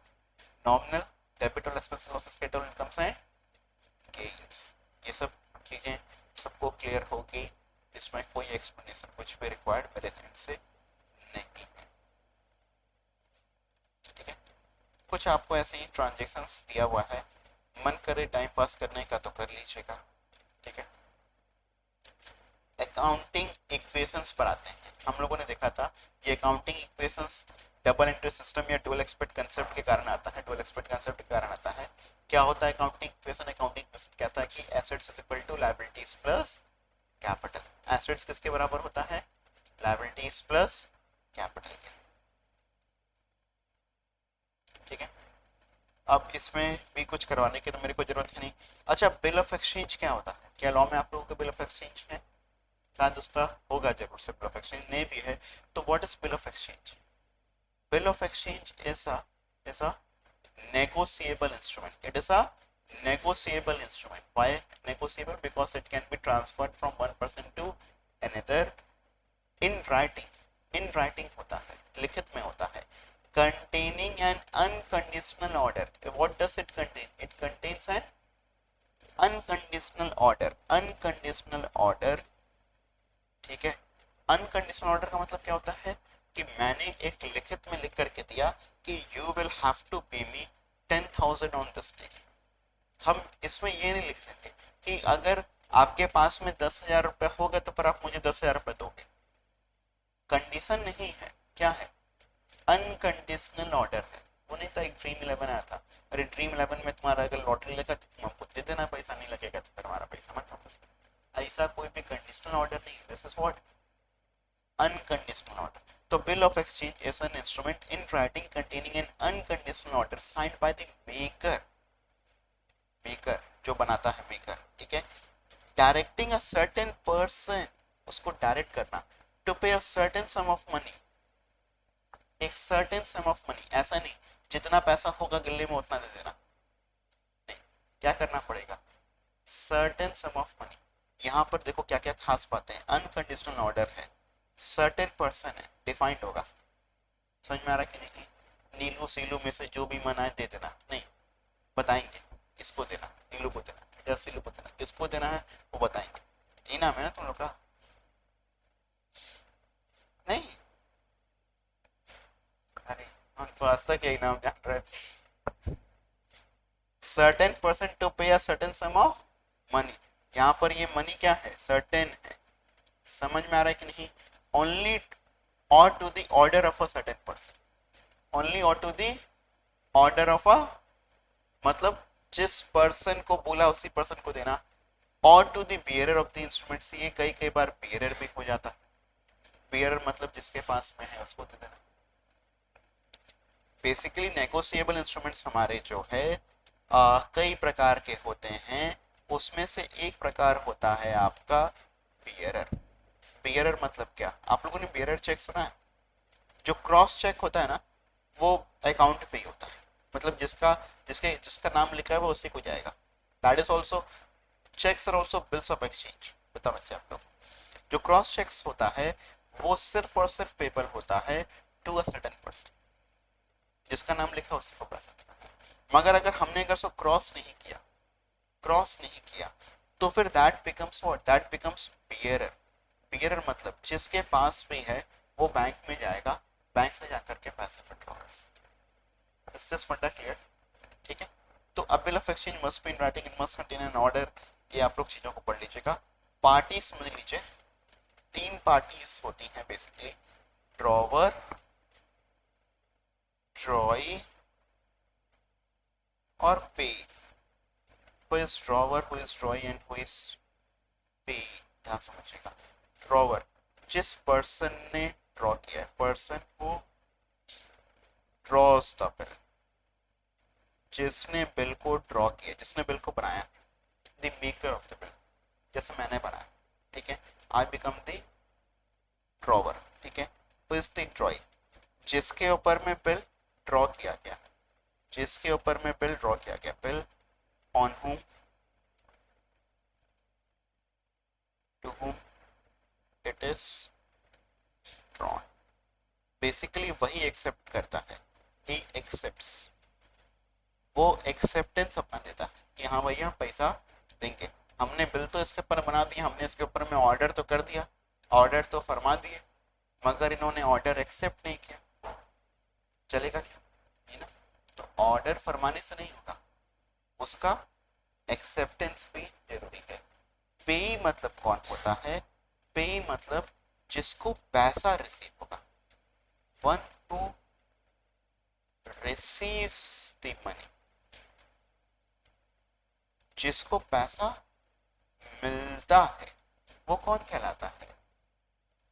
Nominal, debit all expenses, losses, credit all incomes and gains. ये सब चीजें सबको क्लियर होगी, इसमें कोई एक्सप्लेनेशन कुछ भी रिक्वायर्ड मेरे एंड से नहीं है, ठीक है। कुछ आपको ऐसे ही ट्रांजेक्शन्स दिया हुआ है, मन करे टाइम पास करने का तो कर लीजिएगा, ठीक है। अकाउंटिंग इक्वेशंस पर आते हैं। हम लोगों ने देखा था ये accounting equations double entry system या डुअल एक्सपेक्ट कंसेप्ट के कारण आता है, डुअल एक्सपेक्ट कंसेप्ट के कारण आता है। क्या होता है अकाउंटिंग इक्वेशन? अकाउंटिंग इक्वेशन कहता है कि assets is equal to liabilities plus capital. Assets किसके बराबर होता है? लायबिलिटीज प्लस कैपिटल के, ठीक है। अब इसमें भी कुछ करवाने की तो मेरे को जरूरत है नहीं। अच्छा, बिल ऑफ एक्सचेंज क्या होता है? क्या लॉ में आप लोगों को बिल ऑफ एक्सचेंज है? शायद उसका होगा जरूर से, बिल ऑफ एक्सचेंज नहीं भी है तो what is bill of exchange? Bill of exchange is a negotiable instrument. It is a negotiable instrument. Why negotiable? Because it can be transferred from one person to another in writing. In writing होता है, लिखित में होता है। Containing an unconditional order. What does it contain? It contains an unconditional order. Unconditional order, ठीक है। Unconditional order का मतलब क्या होता है कि मैंने एक लिखित में लिख करके दिया कि यू विल हैव टू पे मी 10,000 ऑन दिस डे। हम इसमें ये नहीं लिख रहे कि अगर आपके पास में 10,000 रुपए होगा तो फिर आप मुझे 10,000 रुपए दोगे। कंडीशन नहीं है, क्या है? अनकंडीशनल ऑर्डर है। वो नहीं था एक ड्रीम 11 आया था, अरे ड्रीम 11 में तुम्हारा अगर लॉटरी लगा तो तुम हमको दे देना, पैसा नहीं लगेगा तो फिर हमारा पैसा मत वापस करो। ऐसा कोई भी कंडीशनल ऑर्डर नहीं। This is what unconditional order. So bill of exchange is an instrument in writing containing an unconditional order signed by the maker, maker जो बनाता है maker, ठीक है। Directing a certain person, उसको डायरेक्ट करना, to pay a certain sum of money, एक certain sum of money, ऐसा नहीं जितना पैसा होगा गिल्ली में उतना दे देना, नहीं, क्या करना पड़ेगा? certain sum of money। यहाँ पर देखो क्या क्या खास बातें हैं। अनकंडीशनल ऑर्डर है, सर्टेन पर्सन है, डिफाइंड होगा। समझ में आ रहा कि नहीं? नीलू सीलू में से जो भी मन आए दे देना, नहीं, बताएंगे इसको देना, नीलू को देना या सीलू को देना, किसको देना है वो बताएंगे। यही नाम है ना तुम लोग का? नहीं, अरे हम तो आज तक यही नाम जान रहे थे। सर्टेन पर्सन टू पे a certain some of money. यहाँ पर ये मनी क्या है? सर्टेन है। समझ में आ रहा है कि नहीं? only or to the order of a certain person, only or to the order of a, मतलब जिस पर्सन को बोला उसी पर्सन को देना, और to the bearer of the instruments. ये कई कई बार बियरर भी हो जाता है। बियरर मतलब जिसके पास में है उसको दे देना। बेसिकली नेगोशिएबल इंस्ट्रूमेंट्स हमारे जो है कई प्रकार के होते हैं, उसमें से एक प्रकार होता है आपका बियरर। बियरर मतलब क्या? आप लोगों ने बियरर चेक सुना है? जो क्रॉस चेक होता है ना, वो अकाउंट पे ही होता है, मतलब जिसका नाम लिखा है वो उसी को जाएगा। That is also cheques are also bills of exchange. बता बच्चे आप लोग, जो क्रॉस चेक्स होता है वो सिर्फ और सिर्फ पेपर होता है टू अ सर्टेन पर्सन, जिसका नाम लिखा उसी को पैसा देना है। मगर अगर हमने अगर सो क्रॉस नहीं किया तो फिर that becomes what? That becomes bearer. Bearer मतलब जिसके पास भी है वो बैंक में जाएगा, बैंक से जाकर के पैसे विथड्रॉ कर सकता है। Is this funda clear? ठीक है। तो a bill of exchange must be in writing, it must contain an order. ये आप लोग चीजों को पढ़ लीजिएगा। पार्टी समझ लीजिए, 3 पार्टीज होती हैं बेसिकली, ड्रॉवर, ड्रॉई और पे। Who is drawer, who is ड्रॉई and who is पे? ध्यान समझिएगा। ड्रॉवर जिस पर्सन ने ड्रॉ किया है, person who draws the bill, जिसने बिल को ड्रॉ किया, जिसने बिल को बनाया, the maker of the bill, जैसे मैंने बनाया, ठीक है, आई बिकम द ड्रॉवर, ठीक है। हु इज द ड्रॉई, जिसके ऊपर में बिल ड्रॉ किया गया, जिसके ऊपर में बिल ड्रॉ किया गया, bill on whom, to whom it is drawn। Basically वही एक्सेप्ट करता है, he accepts, वो एक्सेप्टेंस अपना देता है कि हाँ भैया पैसा देंगे। हमने बिल तो इसके ऊपर बना दिया, हमने इसके ऊपर में ऑर्डर तो कर दिया, ऑर्डर तो फरमा दिए, मगर इन्होंने ऑर्डर एक्सेप्ट नहीं किया, चलेगा क्या? नहीं ना। तो ऑर्डर फरमाने से नहीं होगा, उसका एक्सेप्टेंस भी जरूरी है। पेई मतलब कौन होता है? पेई मतलब जिसको पैसा रिसीव होगा, one who receives the money, जिसको पैसा मिलता है वो कौन कहलाता है?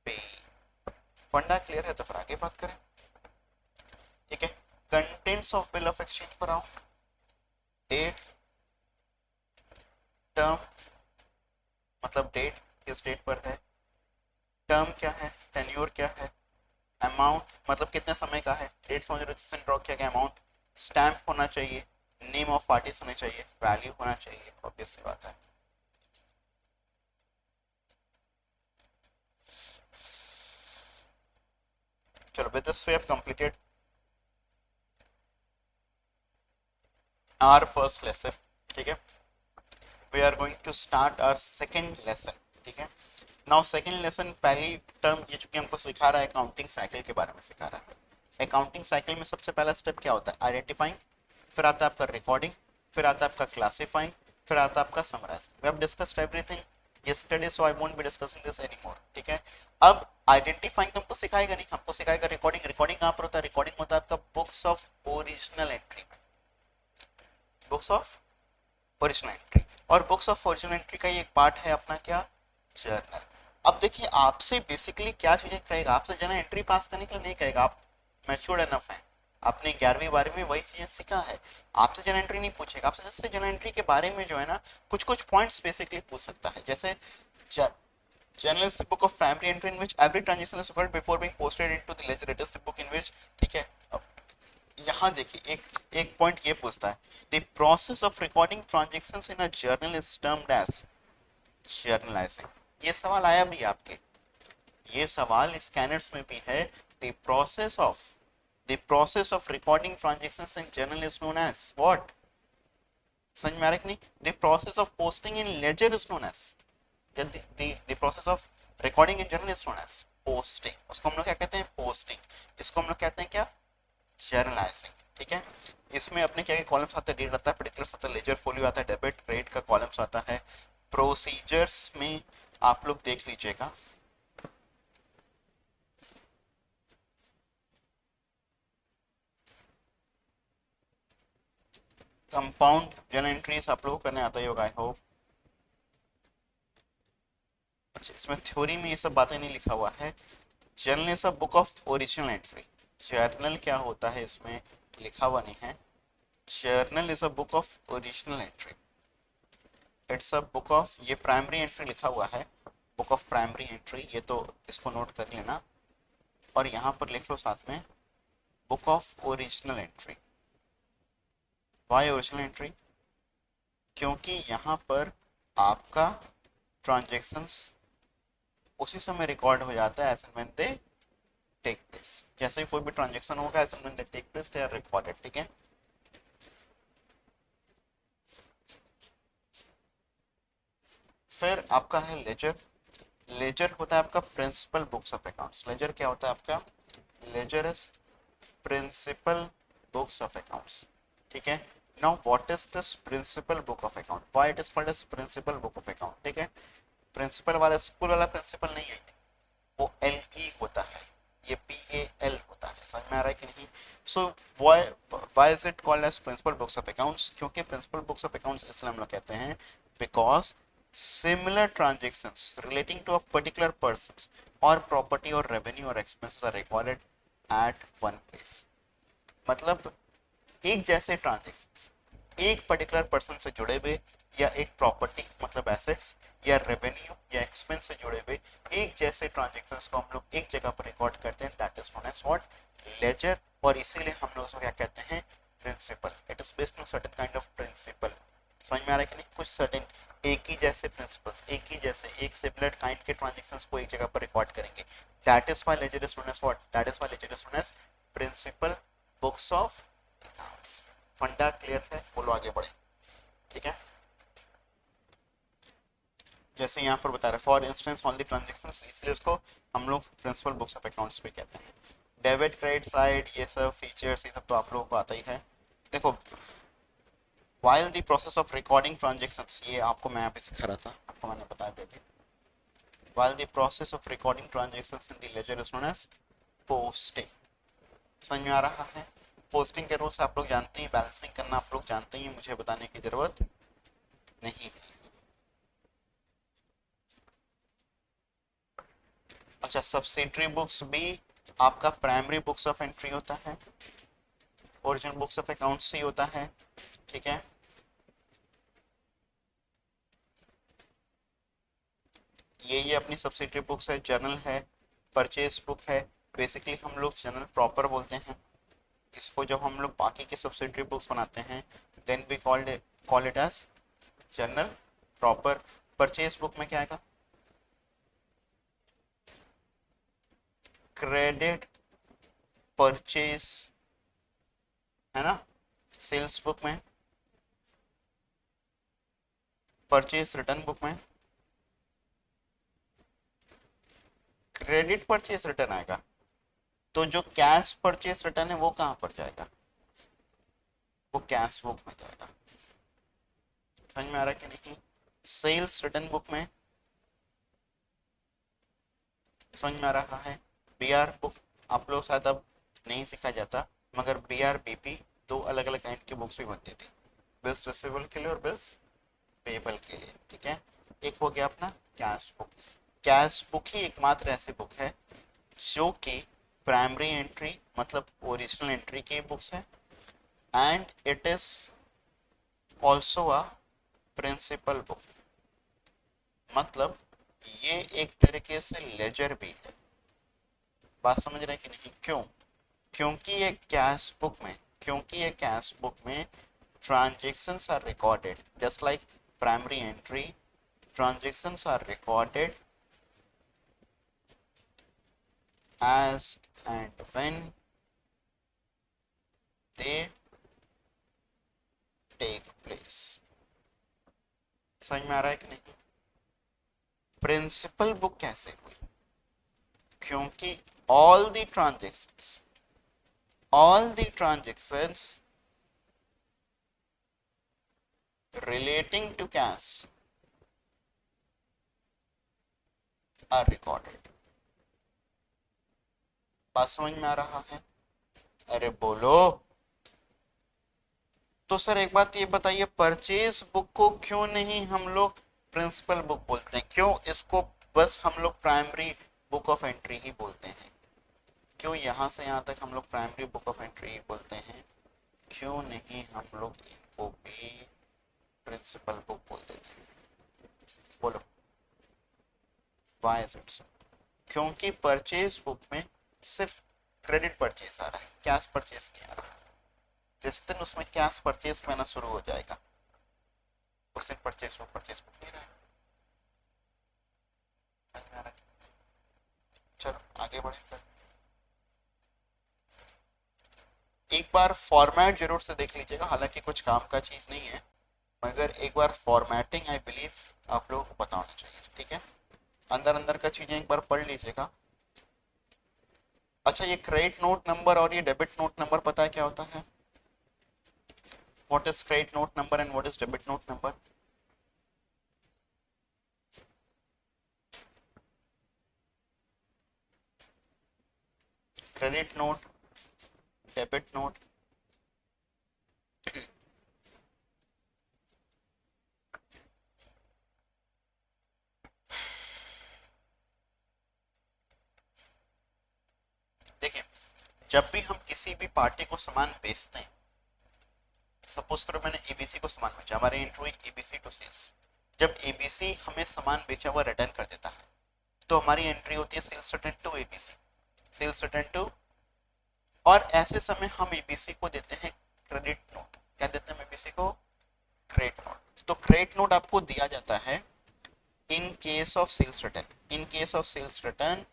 पेई। फंडा क्लियर है तो फिर आगे बात करें। ठीक है, contents of bill of exchange पर आओ। डेट, टर्म मतलब डेट किस डेट पर है, टर्म क्या है, टेन्योर क्या है, अमाउंट मतलब कितने समय का है, डेट समझ रहे हो, ड्रॉ किया गया अमाउंट, स्टैम्प होना चाहिए, नेम ऑफ पार्टीज होने चाहिए, वैल्यू होना चाहिए, ऑब्वियस सी बात है। चलो with this we have completed our first lesson. ठीक है, we are going to start our second lesson. ठीक है, नाउ सेकंड लेसन पहली टर्म ये चूंकि हमको सिखा रहा है अकाउंटिंग साइकिल के बारे में सिखा रहा है। अकाउंटिंग साइकिल में सबसे पहला स्टेप क्या होता है? आइडेंटिफाइंग, फिर आता है आपका रिकॉर्डिंग, फिर आता है आपका क्लासिफाइंग, फिर आता है आपका summarising. We have discussed everything yesterday so I won't be discussing this anymore। ठीक है, अब आइडेंटिफाइंग तुमको सिखाएगा नहीं, हमको सिखाएगा रिकॉर्डिंग। रिकॉर्डिंग कहाँ पर होता है? रिकॉर्डिंग होता है आपका बुक्स ऑफ ओरिजिनल एंट्री में, बुक्स ऑफ ओरिजिनल एंट्री। और बुक्स ऑफ ओरिजिनल एंट्री का ये एक पार्ट है अपना क्या? जर्नल। अब देखिए आपसे बेसिकली क्या चीजें कहेगा, आपसे जर्नल एंट्री पास करने के लिए नहीं कहेगा, आप मैच्योर्ड एनफ है, आपने 11वीं 12वीं में वही चीजें सीखा है। आपसे जर्नल एंट्री नहीं पूछेगा, आपसे जैसे जर्नल एंट्री के बारे में जो है ना कुछ कुछ पॉइंट्स बेसिकली पूछ सकता है। जैसे journal is the book of primary entry in which every transaction is recorded before being posted into the ledger। It is the book in which, ठीक है, यहाँ देखिए एक एक पॉइंट ये पूछता है, the process of recording transactions in a journal is termed as journalising. ये सवाल आया भी आपके, ये सवाल स्कैनर्स में भी है। The process of recording transactions in journal is known as what? समझ में आ रहा है कि नहीं? The process of posting in ledger is known as, the process of recording in journal is known as posting। उसको हम लोग क्या कहते हैं? पोस्टिंग। इसको हम लोग कहते हैं क्या? जर्नलाइजिंग। ठीक है, इसमें अपने क्या कॉलम्स आते हैं? डेट आता है, पर्टिकुलर्स आता है, लेजर फोलियो आता है, डेबिट क्रेडिट का कॉलम्स आता है। प्रोसीजर्स में आप लोग देख लीजिएगा, कंपाउंड जर्नल एंट्रीज आप लोगों को करने आता ही होगा आई होप। अच्छा, इसमें थ्योरी में ये सब बातें नहीं लिखा हुआ है। Journal is a book of original entry. Journal क्या होता है इसमें लिखा हुआ नहीं है। Journal is a book of original entry, it's a book of, ये प्राइमरी एंट्री लिखा हुआ है, बुक ऑफ प्राइमरी एंट्री, ये तो इसको नोट कर लेना। और यहाँ पर लिख लो साथ में book of original entry. Why original entry? क्योंकि यहाँ पर आपका ट्रांजेक्शन्स उसी समय रिकॉर्ड हो जाता है as and when they take place. जैसे ही कोई भी ट्रांजेक्शन होगा as and when they take place they are recorded. ठीक है, फिर आपका है लेजर। लेजर होता है आपका principal books of accounts. Ledger क्या होता है आपका? Ledger is principal books of accounts. ठीक है, now what is this principal book of account? Why it is called as principal book of account? ठीक है, प्रिंसिपल वाला स्कूल वाला प्रिंसिपल नहीं है, वो एल ई होता है, ये पी ए एल होता है। समझ में आ रहा है कि नहीं? So why is it called as principal books of accounts? क्योंकि प्रिंसिपल बुक्स ऑफ अकाउंट्स इसलिए हम लोग कहते हैं because similar transactions relating to a particular persons or property or revenue or expenses are recorded at one place। मतलब एक जैसे transactions एक पर्टिकुलर पर्सन से जुड़े हुए, या एक प्रॉपर्टी मतलब एसेट्स या रेवेन्यू या एक्सपेंस से जुड़े हुए एक जैसे ट्रांजेक्शंस को हम लोग एक जगह पर रिकॉर्ड करते हैं, that is known as what? Ledger. और इसीलिए हम लोग उसको क्या कहते हैं? Principal. It is based on certain kind of principle. समझ में आ रहा है कि नहीं? कुछ सर्टेन एक ही जैसे प्रिंसिपल्स, एक ही जैसे एक सिमिलर काइंड के ट्रांजेक्शंस को एक जगह पर रिकॉर्ड करेंगे, that is why ledger is known as what? That is why ledger is known as principal books of accounts. Funda clear है? बोलो आगे बढ़े। ठीक है, जैसे यहाँ पर बता रहे for instance on the transactions, इसलिए इसको हम लोग प्रिंसिपल बुक्स ऑफ अकाउंट्स पे कहते हैं। डेबिट क्रेडिट साइड ये सब फीचर्स ये सब तो आप लोगों को आता ही है। देखो, while the process of recording transactions, ये आपको मैं यहाँ पे सिखा रहा था, आपको मैंने बताया baby, while the process of recording transactions in the ledger is known as posting। समझ में आ रहा है? पोस्टिंग के रूल्स आप लोग जानते हैं, बैलेंसिंग करना आप लोग जानते हैं, मुझे बताने की जरूरत नहीं है। अच्छा, सब्सिडरी बुक्स भी आपका प्राइमरी बुक्स ऑफ एंट्री होता है, ओरिजिनल बुक्स ऑफ अकाउंट से ही होता है, ठीक है। ये अपनी सब्सिडरी बुक्स है, जर्नल है, परचेज बुक है, बेसिकली हम लोग जर्नल प्रॉपर बोलते हैं इसको। जब हम लोग बाकी के सब्सिडरी बुक्स बनाते हैं then we call it as journal proper. Purchase book में क्या आएगा? क्रेडिट परचेज, है ना। सेल्स बुक में, परचेज रिटर्न बुक में क्रेडिट परचेज रिटर्न आएगा। तो जो कैश परचेज रिटर्न है वो कहां पर जाएगा? वो कैश बुक में जाएगा। समझ में आ रहा है कि नहीं? सेल्स रिटर्न बुक में, समझ में आ रहा है? बीआर बुक आप लोग शायद अब नहीं सिखा जाता, मगर बीआर बीपी दो अलग अलग काइंड की बुक्स भी बनती थी, बिल्स रिसीवेबल के लिए और बिल्स पेबल के लिए, ठीक है। एक हो गया अपना कैश बुक। कैश बुक ही एकमात्र ऐसी बुक है जो कि प्राइमरी एंट्री मतलब ओरिजिनल एंट्री की बुक्स है, and it is also a principal book. मतलब ये एक तरीके से लेजर भी है। बात समझ रहे हैं कि नहीं? क्यों? क्योंकि ये कैश बुक में, क्योंकि ये कैश बुक में transactions are recorded just like primary entry, transactions are recorded as and when they take place। समझ में आ रहा है कि नहीं? प्रिंसिपल बुक कैसे हुई? क्योंकि all the transactions relating to cash are recorded। बात समझ में आ रहा है? अरे बोलो। तो सर एक बात ये बताइए, परचेज बुक को क्यों नहीं हम लोग प्रिंसिपल बुक बोलते हैं? क्यों इसको बस हम लोग प्राइमरी बुक ऑफ एंट्री ही बोलते हैं? क्यों यहाँ से यहाँ तक हम लोग प्राइमरी बुक ऑफ एंट्री ही बोलते हैं? क्यों नहीं हम लोग इनको भी प्रिंसिपल बुक बोल देते हैं? बोलो, व्हाई इज इट सो? क्योंकि परचेज बुक में सिर्फ क्रेडिट परचेज आ रहा है, कैश परचेज नहीं आ रहा है। जिस दिन उसमें कैश परचेज करना शुरू हो जाएगा उस दिन परचेज बुक नहीं रहेगा। चलो आगे बढ़े फिर। एक बार फॉर्मेट जरूर से देख लीजिएगा, हालांकि कुछ काम का चीज नहीं है, मगर एक बार फॉर्मेटिंग आई बिलीव आप लोगों को पता होना चाहिए, ठीक है। अंदर अंदर का चीजें एक बार पढ़ लीजिएगा। अच्छा, ये क्रेडिट नोट नंबर और ये डेबिट नोट नंबर पता है क्या होता है? What is credit note number and what is debit note number? Credit note, debit note, देखिए जब भी हम किसी भी पार्टी को सामान बेचते हैं, सपोज करो मैंने एबीसी को सामान बेचा, हमारी एंट्री एबीसी टू सेल्स। जब एबीसी हमें सामान बेचा हुआ रिटर्न कर देता है तो हमारी एंट्री होती है sales return to ABC, sales return to. और ऐसे समय हम एबीसी को देते हैं क्रेडिट नोट। क्या देते हैं एबीसी को? Credit note. तो क्रेडिट नोट आपको दिया जाता है in case of sales return. In case of sales return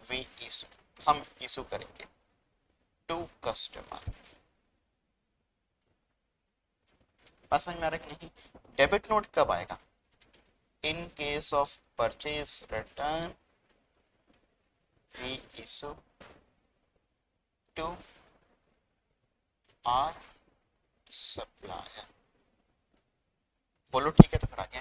we issue, हम इशू करेंगे टू कस्टमर। बात समझ में आ रहा है कि नहीं? डेबिट नोट कब आएगा? In case of purchase return we issue to our supplier. बोलो ठीक है, तो फिर आगे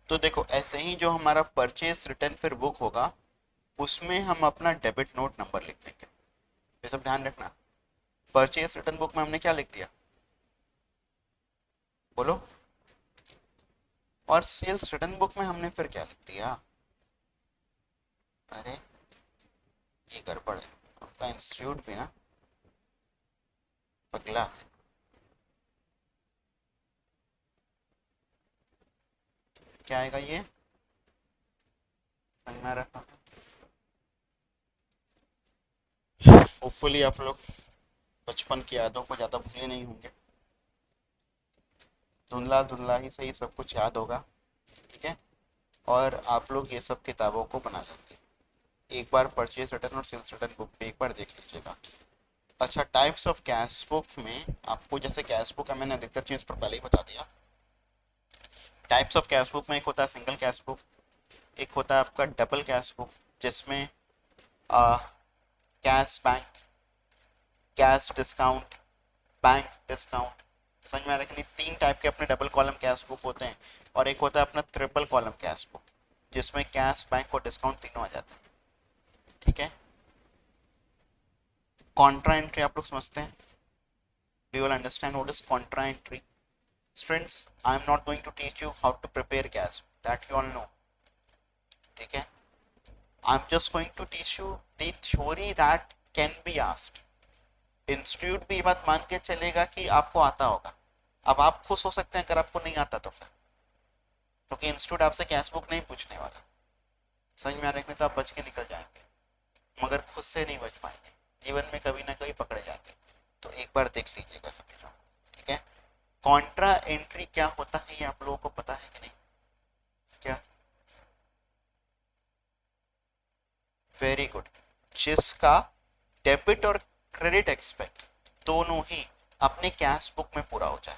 तो देखो ऐसे ही जो हमारा परचेज रिटर्न फिर बुक होगा उसमें हम अपना डेबिट नोट नंबर लिख देंगे। ये सब ध्यान रखना। परचेज रिटर्न बुक में हमने क्या लिख दिया, बोलो। और सेल्स रिटर्न बुक में हमने फिर क्या लिख दिया, अरे ये गड़बड़ है। आपका इंस्टीट्यूट भी ना पगला है। क्या आएगा ये, समझ में आ रहा। होपफुली आप लोग बचपन की यादों को ज़्यादा भूले नहीं होंगे, धुंधला धुंधला ही सही सब कुछ याद होगा। ठीक है, और आप लोग ये सब किताबों को बना लेंगे। एक बार परचेज रिटर्न और सेल्स रिटर्न बुक पे एक बार देख लीजिएगा। अच्छा, टाइप्स ऑफ कैश बुक में आपको जैसे कैश बुक है, मैंने अधिकतर चीज़ पर पहले ही बता दिया। टाइप्स ऑफ कैश बुक में एक होता है सिंगल कैश बुक, एक होता है आपका डबल कैश बुक जिसमें cash bank, cash discount, bank discount. समझ में आ रहा है कि नहीं, तीन टाइप के अपने डबल कॉलम कैश बुक होते हैं। और एक होता है अपना ट्रिपल कॉलम कैश बुक जिसमें कैश बैंक और डिस्काउंट तीनों आ जाते हैं। ठीक है, कॉन्ट्रा एंट्री आप लोग समझते हैं, do you understand what is contra entry? Students, I am not going to teach you how to prepare cash, that you all know. ठीक है, I am just going to teach you the theory that can be asked. Institute भी ये बात मान के चलेगा कि आपको आता होगा। अब आप खुश हो सकते हैं अगर आपको नहीं आता तो फिर, क्योंकि इंस्टीट्यूट आपसे कैश बुक नहीं पूछने वाला। समझ में आ रहा है, तो आप बच के निकल जाएंगे, मगर खुद से नहीं बच पाएंगे, जीवन में कभी ना कभी पकड़े जाएंगे। तो एक बार देख लीजिएगा सब चीजों को। ठीक है, कॉन्ट्रा एंट्री क्या होता है ये आप लोगों को पता है कि नहीं? क्या, वेरी गुड। जिसका डेबिट और क्रेडिट एक्सपेक्ट दोनों ही अपने कैश बुक में पूरा हो जाए,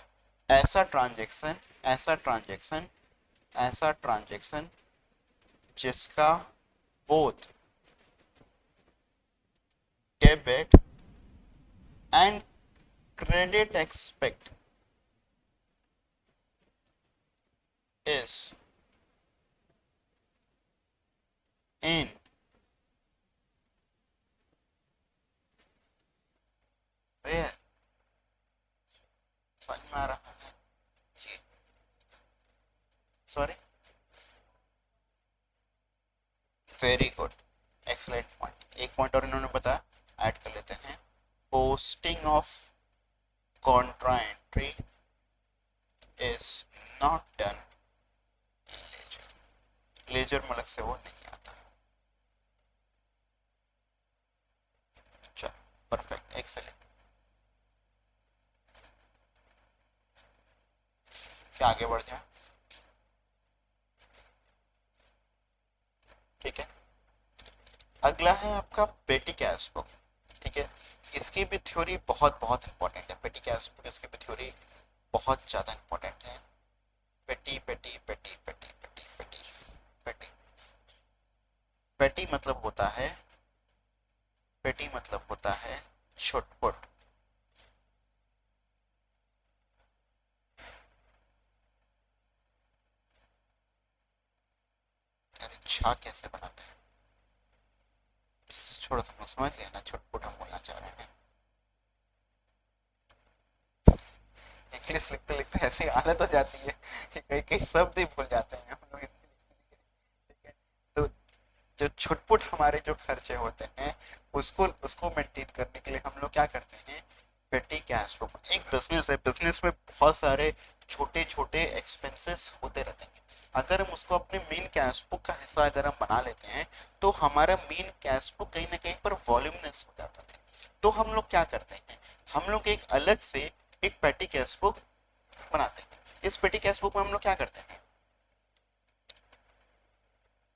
ऐसा ट्रांजैक्शन, ऐसा ट्रांजैक्शन, ऐसा ट्रांजैक्शन जिसका both debit and credit expect is in where, समझ में आ रहा है ये, sorry, very good, excellent point. एक पॉइंट और इन्होंने बताया, ऐड कर लेते हैं। Posting of contra entry is not done in ledger. Ledger में अलग से वो नहीं आता। चलो, परफेक्ट, एक्सलेंट। क्या आगे बढ़ जाए? ठीक है, अगला है आपका पेटी कैश बुक। ठीक है, इसकी भी थ्योरी बहुत बहुत इंपॉर्टेंट है। पेटी कैश बुक, इसकी भी थ्योरी बहुत ज़्यादा इंपॉर्टेंट है। पेटी पेटी पेटी पेटी पेटी पेटी पेटी, पेटी मतलब होता है, पेटी मतलब होता है छुटपुट। अरे छा कैसे बनाते हैं, छोड़ो, तुम लोग समझ गए ना छुटपुट हम बोलना चाह रहे हैं। इंग्लिश लिखते लिखते ऐसी हालत हो जाती है कि कई कई शब्द ही भूल जाते हैं हम लोग हिंदी लिखने के। ठीक है, तो जो छुटपुट हमारे जो खर्चे होते हैं उसको उसको मेंटेन करने के लिए हम लोग क्या करते हैं, पेटी कैश बुक। एक बिजनेस है, बिजनेस में बहुत सारे छोटे छोटे एक्सपेंसेस होते रहते हैं। अगर हम उसको अपने मेन कैश बुक का हिस्सा अगर हम बना लेते हैं तो हमारा मेन कैश बुक कहीं ना कहीं पर वॉल्यूमनेस हो जाता है। तो हम लोग क्या करते हैं, हम लोग एक अलग से एक पेटी कैश बुक बनाते हैं। इस पेटी कैश बुक में हम लोग क्या करते हैं,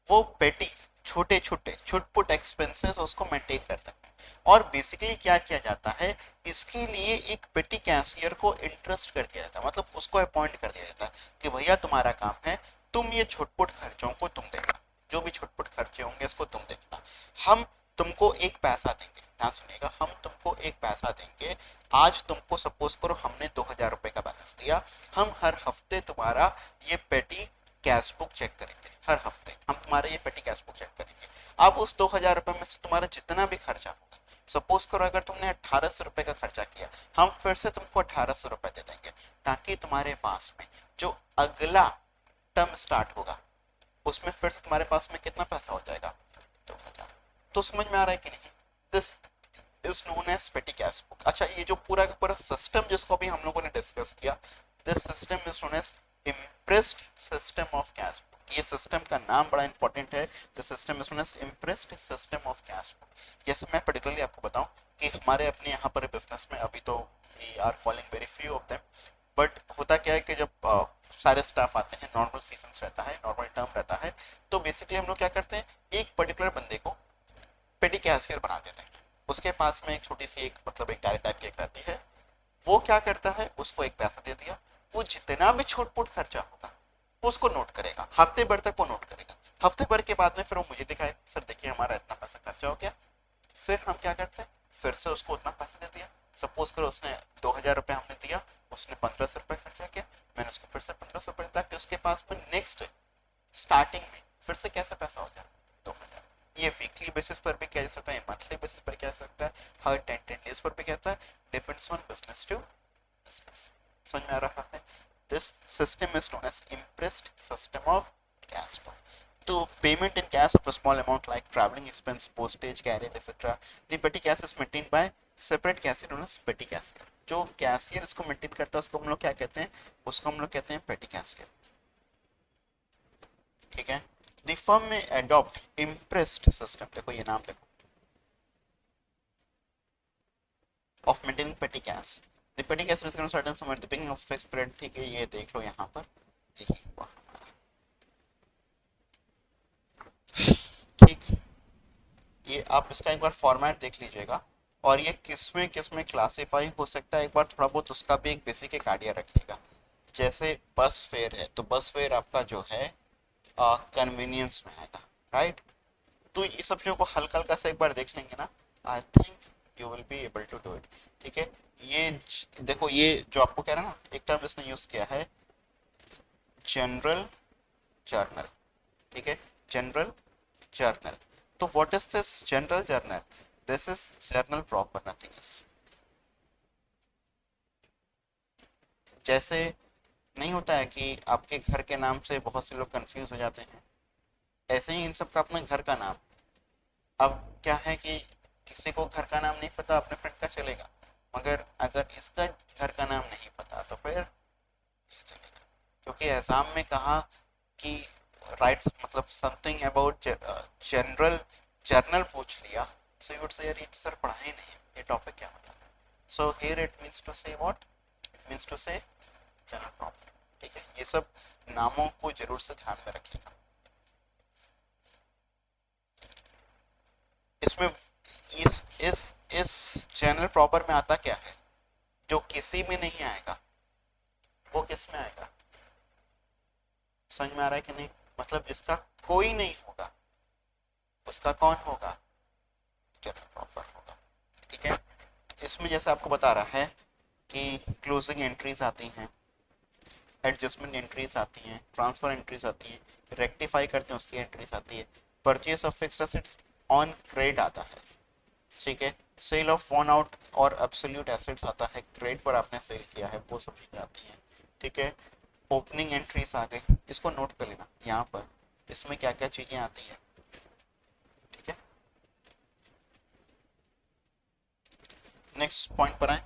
वो पेटी छोटे छोटे छुटपुट एक्सपेंसेस उसको मेंटेन करते हैं। और बेसिकली क्या किया जाता है, इसके लिए एक पेटी कैशियर को इंटरेस्ट कर दिया जाता है, मतलब उसको अपॉइंट कर दिया जाता है कि भैया तुम्हारा काम है, तुम ये छोटपुट खर्चों को तुम देखना, जो भी छोटपुट खर्चे होंगे इसको तुम देखना। हम तुमको एक पैसा देंगे, ध्यान सुनिएगा, हम तुमको एक पैसा देंगे। आज तुमको सपोज करो हमने 2000 रुपए का बैलेंस दिया, हम हर हफ्ते तुम्हारा ये पेटी कैश बुक चेक करेंगे, हर हफ्ते हम तुम्हारे ये पेटी कैश बुक चेक करेंगे। अब उस 2000 रुपए में से तुम्हारा जितना भी खर्चा होगा, सपोज करो अगर तुमने 1800 रुपए का खर्चा किया, हम फिर से तुमको 1800 रुपए दे देंगे, ताकि तुम्हारे पास में जो अगला टर्म स्टार्ट होगा उसमें फिर से तुम्हारे पास में कितना पैसा हो जाएगा, 2000। तो समझ में आ रहा है कि नहीं, this is known as petty cash book. अच्छा, ये जो पूरा का पूरा सिस्टम जिसको भी हम लोगों ने डिस्कस किया, this system is known as imprest system of cash book. ये सिस्टम का नाम बड़ा इंपॉर्टेंट है, the system is known as imprest system of cash book. जैसे मैं पर्टिकुलरली आपको बताऊं कि हमारे अपने यहाँ पर बिजनेस में अभी तो we are calling very few of them, but होता क्या है कि जब सारे स्टाफ आते हैं, नॉर्मल सीजन रहता है, नॉर्मल टर्म रहता है, तो बेसिकली हम लोग क्या करते हैं, एक पर्टिकुलर बंदे को पेटी कैशियर बना देते हैं। उसके पास में एक छोटी सी एक मतलब एक डायरी टाइप की एक रहती है, वो क्या करता है, उसको एक पैसा दे दिया, वो जितना भी छोटपुट खर्चा होगा उसको नोट करेगा, हफ्ते भर तक वो नोट करेगा। हफ्ते भर के बाद में फिर वो मुझे दिखाए, सर देखिए हमारा इतना पैसा खर्चा हो गया। फिर हम क्या करते हैं, फिर से उसको उतना पैसा दे दिया। सपोज करो उसने 2000 रुपए हमने दिया, उसने 1500 रुपए खर्चा किया, मैंने उसको फिर से 1500 रुपए दिया, ताकि उसके पास में नेक्स्ट स्टार्टिंग में फिर से कैसा पैसा हो जाए, 2000। ये वीकली बेसिस पर भी किया जा सकता है, मंथली बेसिस पर किया जा सकता है, हर 10 डेज पर भी कहता है, depends on business to business. समझ में आ रहा है, this system is known as imprest system of cash flow. तो payment in cash of a small amount like traveling expense, postage, carriage, etc. The petty cash is maintained by separate cashier known as petty cashier। जो cashier इसको maintain करता है उसको हम लोग क्या कहते हैं, उसको हम लोग कहते हैं पेटी कैशियर। ठीक है, द फर्म में अडॉप्ट इम्प्रेस्ड सिस्टम, देखो ये नाम देखो, ऑफ मेंटेनिंग पेटी कैश। द पेटी cash is certain some at the beginning of fixed period. ठीक है, ये देख लो यहाँ पर, यही हुआ हमारा। ठीक, ये आप इसका एक बार फॉर्मेट देख लीजिएगा, और ये किस में क्लासीफाई हो सकता है, एक बार थोड़ा बहुत उसका भी एक बेसिक एक आइडिया रखिएगा। जैसे बस फेयर है, तो बस फेयर आपका जो है कन्वीनियंस में आएगा, राइट। तो ये सब चीज़ों को हल्का हल्का से एक बार देख लेंगे ना, I think you will be able to do it. ठीक है, ये देखो, ये जो आपको कह रहा है ना, एक टर्म इसने यूज किया है, जनरल जर्नल। ठीक है, जनरल जर्नल। तो what is this general journal, this is journal proper, nothing else. जैसे नहीं होता है कि आपके घर के नाम से बहुत से लोग कंफ्यूज हो जाते हैं, ऐसे ही इन सब का अपना घर का नाम। अब क्या है कि किसी को घर का नाम नहीं पता, अपने फ्रेंड का चलेगा, मगर अगर इसका घर का नाम नहीं पता तो फिर नहीं चलेगा। क्योंकि एग्जाम में कहा कि राइट मतलब समथिंग अबाउट जनरल जर्नल पूछ लिया, सो यू वुड से यार ये तो सर पढ़ा ही नहीं, ये टॉपिक क्या होता है। So here it means to say what, it means to say journal proper. ठीक है, ये सब नामों को जरूर से ध्यान में रखिएगा। इसमें इस जनरल प्रॉपर में आता क्या है, जो किसी में नहीं आएगा वो किस में आएगा, समझ में आ रहा है कि नहीं, मतलब जिसका कोई नहीं होगा उसका कौन होगा, जनरल प्रॉपर होगा। ठीक है, इसमें जैसे आपको बता रहा है कि क्लोजिंग एंट्रीज आती हैं, एडजस्टमेंट एंट्रीज आती हैं, ट्रांसफर एंट्रीज आती हैं, रेक्टिफाई करते हैं उसकी एंट्रीज आती है, purchase of fixed assets on credit आता है। ठीक है, सेल ऑफ वन आउट और एब्सोल्यूट एसेट्स आता है, क्रेडिट पर आपने सेल किया है, वो सब चीजें आती हैं। ठीक है, ओपनिंग एंट्रीज आ गई, इसको नोट कर लेना यहाँ पर, इसमें क्या क्या चीजें आती है। ठीक है, नेक्स्ट पॉइंट पर आए।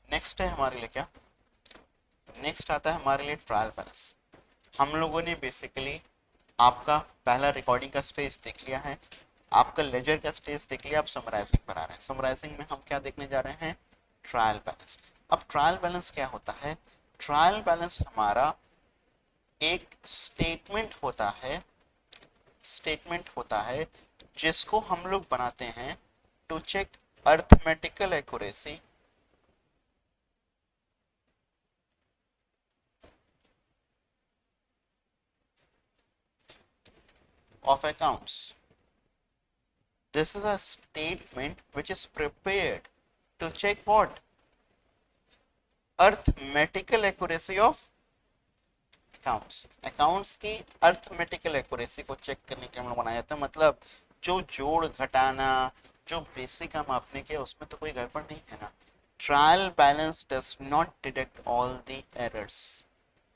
नेक्स्ट है हमारे लिए क्या, नेक्स्ट आता है हमारे लिए ट्रायल बैलेंस। हम लोगों ने बेसिकली आपका पहला रिकॉर्डिंग का स्टेज देख लिया है, आपका लेजर का स्टेज देख लिया, आप समराइजिंग पर आ रहे हैं। समराइजिंग में हम क्या देखने जा रहे हैं, ट्रायल बैलेंस। अब ट्रायल बैलेंस क्या होता है, ट्रायल बैलेंस हमारा एक स्टेटमेंट होता है जिसको हम लोग बनाते हैं to check arithmetical accuracy of accounts. This is a statement which is prepared to check what? Arithmetical accuracy of accounts. Accounts की arithmetical accuracy को check करने के लिए हम लोग बनाया जाता है, मतलब जो जोड़ घटाना, जो बेसिक हम मापने के उसमें तो कोई गड़बड़ नहीं है ना. Trial balance does not detect all the errors.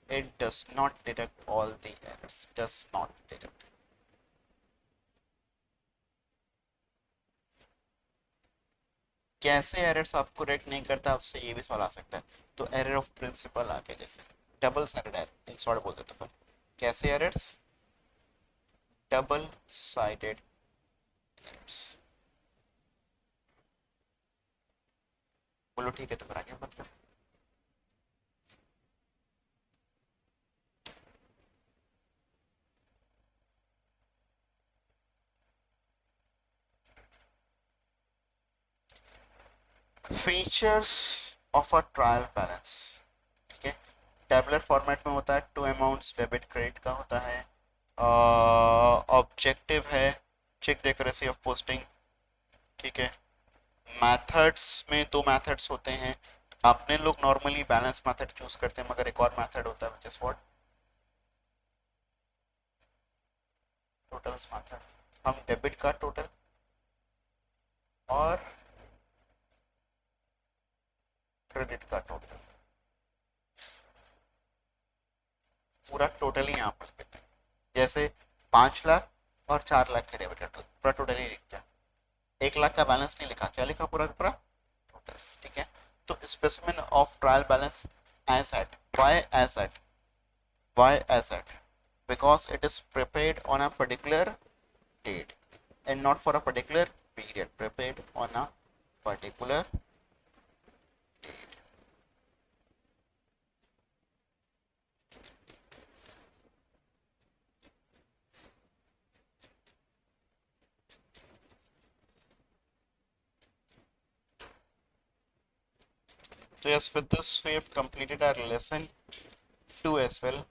It does not detect all the errors. Does not detect. कैसे एरर्स आपको रेट नहीं करता, आपसे ये भी सवाल आ सकता है. तो एरर ऑफ प्रिंसिपल आ गया, जैसे double sided error in short बोल देते हैं. कैसे एरर्स? Double sided errors. बोलो ठीक है, तो फिर आगे बात करें. Features of a trial balance. ठीक है, टेबुलर फॉर्मेट में होता है. टू अमाउंट्स डेबिट क्रेडिट का होता है. ऑब्जेक्टिव है check the accuracy of posting. ठीक है, मेथड्स में दो मेथड्स होते हैं. आपने लोग नॉर्मली बैलेंस मेथड चूज करते हैं, मगर एक और मेथड होता है which is what? Totals method. हम डेबिट का टोटल और क्रेडिट का टोटल, पूरा टोटल ही यहाँ पर लिखते हैं. जैसे 5 लाख और 4 लाख के डेबिट टोटल, पूरा टोटल ही लिखते हैं. 1 लाख का बैलेंस नहीं लिखा, क्या लिखा? पूरा पूरा टोटल्स. ठीक है, तो specimen of trial balance asset. Why asset? Why asset? because it is prepared on a particular date and not for a particular period. Prepared on a particular date. So yes, with this we have completed our lesson 2 as well.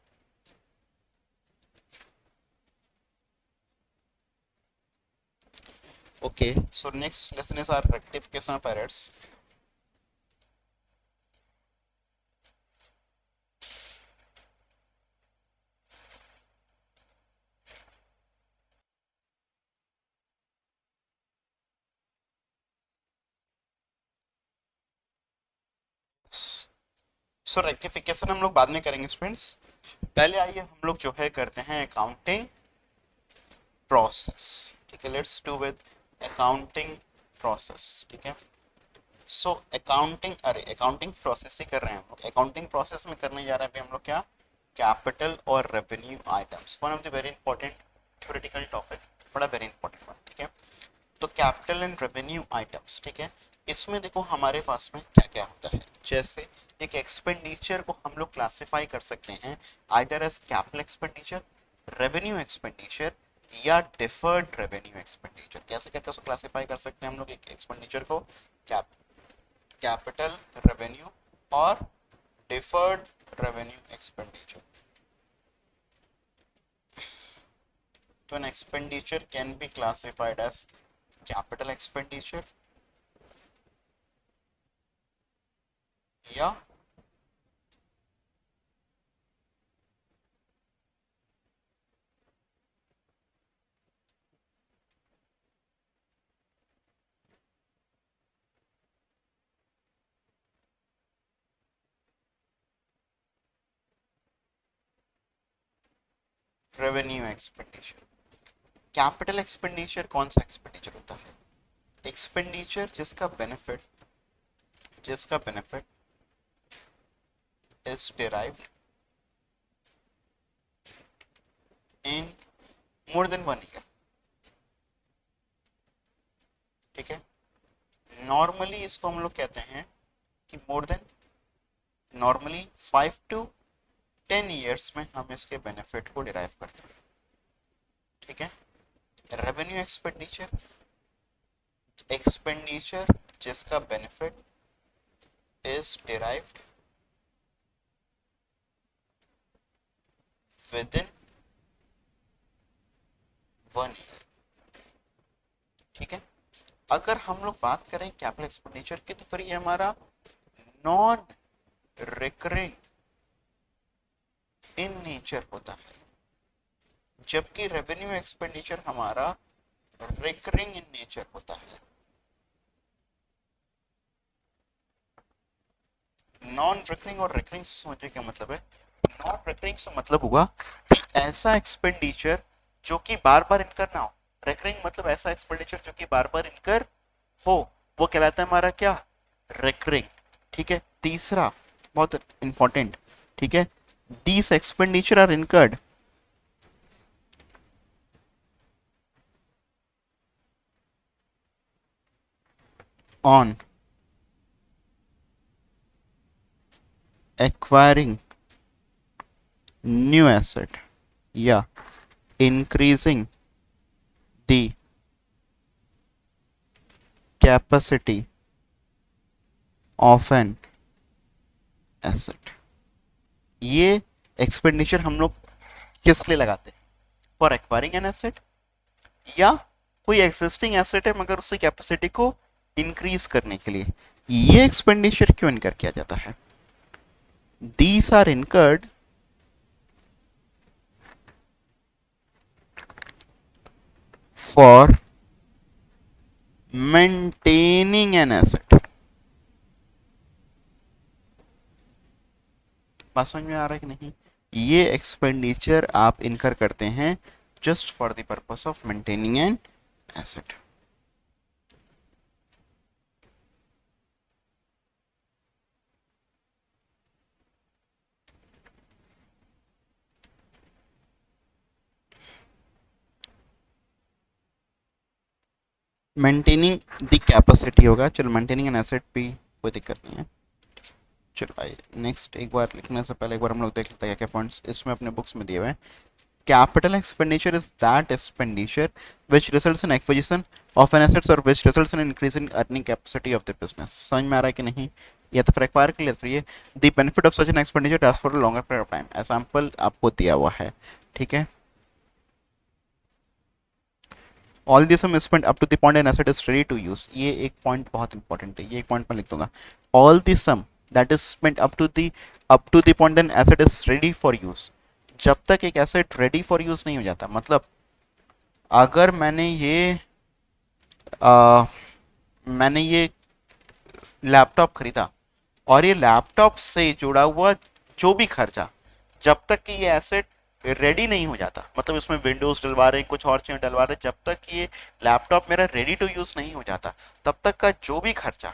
Okay, so next lesson is our rectification of errors. So rectification हम लोग बाद में करेंगे students. पहले आइए हम लोग जो है करते हैं अकाउंटिंग प्रोसेस. ठीक है, let's do with accounting process. ठीक है, सो अकाउंटिंग, अरे अकाउंटिंग प्रोसेस ही कर रहे हैं हम लोग. अकाउंटिंग प्रोसेस में करने जा रहे हैं अभी हम लोग क्या? कैपिटल और revenue items. One of the very important theoretical topic, बड़ा वेरी इंपॉर्टेंट वन. ठीक है, तो कैपिटल एंड रेवेन्यू आइटम्स. ठीक है, इसमें देखो हमारे पास में क्या क्या होता है. जैसे एक एक्सपेंडिचर को हम लोग क्लासिफाई कर सकते हैं either as capital expenditure, revenue expenditure या डिफर्ड रेवेन्यू एक्सपेंडिचर. कैसे करके उसको क्लासिफाई कर सकते हैं हम लोग एक एक्सपेंडिचर को? कैपिटल रेवेन्यू और डिफर्ड रेवेन्यू एक्सपेंडिचर. तो an expenditure can be classified as capital expenditure या रेवेन्यू एक्सपेंडिचर. कैपिटल एक्सपेंडिचर कौन सा एक्सपेंडिचर होता है? एक्सपेंडिचर जिसका benefit is derived in more than 1 year. ठीक है, नॉर्मली इसको हम लोग कहते हैं कि more than, normally 5 to 10 years में हम इसके बेनिफिट को डिराइव करते हैं. ठीक है, रेवेन्यू एक्सपेंडिचर, एक्सपेंडिचर जिसका benefit is derived with 1 year. ठीक है, अगर हम लोग बात करें कैपिटल एक्सपेंडिचर की तो फिर ये हमारा नॉन रिकरिंग इन नेचर होता है, जबकि रेवेन्यू एक्सपेंडिचर हमारा रिकरिंग इन नेचर होता है। नॉन रिकरिंग और रिकरिंग से समझिए क्या मतलब है। नॉन रिकरिंग से मतलब हुआ कि ऐसा एक्सपेंडिचर जो कि बार बार इनकर ना हो। रिकरिंग मतलब ऐसा एक्सपेंडिचर जो कि बार बार इनकर हो, वो कहलाता है हमारा क्या, रिकरिंग। ठीक है, तीसरा बहुत इंपॉर्टेंट, ठीक है, these expenditure are incurred on acquiring new asset या increasing the capacity of an asset। ये एक्सपेंडिचर हम लोग किस लिए लगाते हैं, फॉर एक्वायरिंग एन एसेट, या कोई एग्जिस्टिंग एसेट है मगर उसकी कैपेसिटी को इंक्रीज करने के लिए। ये एक्सपेंडिचर क्यों इनकर किया जाता है, these are incurred for maintaining an asset. बात समझ में आ रहा है कि नहीं, ये एक्सपेंडिचर आप इनकर करते हैं just for the purpose of maintaining an asset. Maintaining the capacity होगा, चलो मेंटेनिंग एन एसेट भी कोई दिक्कत नहीं है। चलो आइए नेक्स्ट, एक बार लिखने से पहले एक बार हम लोग देख लेते हैं क्या क्या पॉइंट्स इसमें अपने बुक्स में दिए हुए हैं। Capital expenditure is that expenditure which results in acquisition of an assets और which results in increase in earning capacity of the business. समझ में आ रहा है कि नहीं, या तो फिर एक्वायर के लिए फिर ये the benefit of such an expenditure last for a longer period of time. Example आपको दिया हुआ है, ठीक है, all this sum spend up to the point an asset is ready to use. ये एक पॉइंट बहुत इंपॉर्टेंट है, ये एक पॉइंट मैं लिख दूंगा, all this sum that is spend up to the point an asset is ready for use. जब तक एक एसेट रेडी फॉर यूज नहीं हो जाता, मतलब अगर मैंने ये लैपटॉप खरीदा और ये लैपटॉप से जुड़ा हुआ जो भी खर्चा, जब तक कि ये एसेट रेडी नहीं हो जाता, मतलब इसमें विंडोज डलवा रहे हैं, कुछ और चीजें डलवा रहे हैं, जब तक ये लैपटॉप मेरा रेडी टू यूज नहीं हो जाता, तब तक का जो भी खर्चा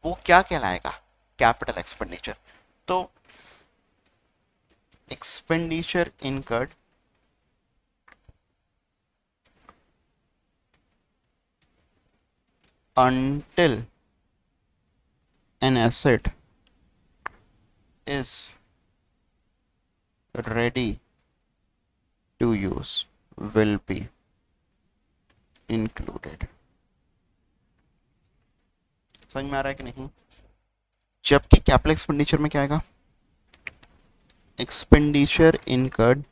वो क्या कहलाएगा, कैपिटल एक्सपेंडिचर। तो expenditure incurred until an asset is ready to use will be included। समझ में आ रहा है कि नहीं, जबकि कैपिटल एक्सपेंडिचर में क्या आएगा, expenditure incurred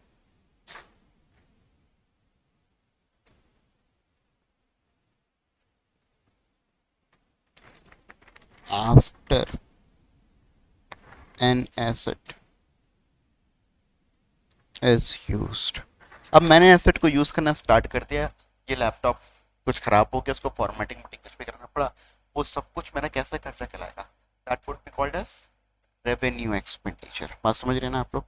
after N asset is used. अब मैंने एसेट को यूज करना स्टार्ट कर दिया, ये लैपटॉप कुछ खराब हो गया, उसको फॉर्मेटिंग कुछ भी करना पड़ा, वो सब कुछ मेरा कैसा खर्चा कहलाएगा, that would be called as revenue expenditure. बात समझ रहे हैं ना आप लोग।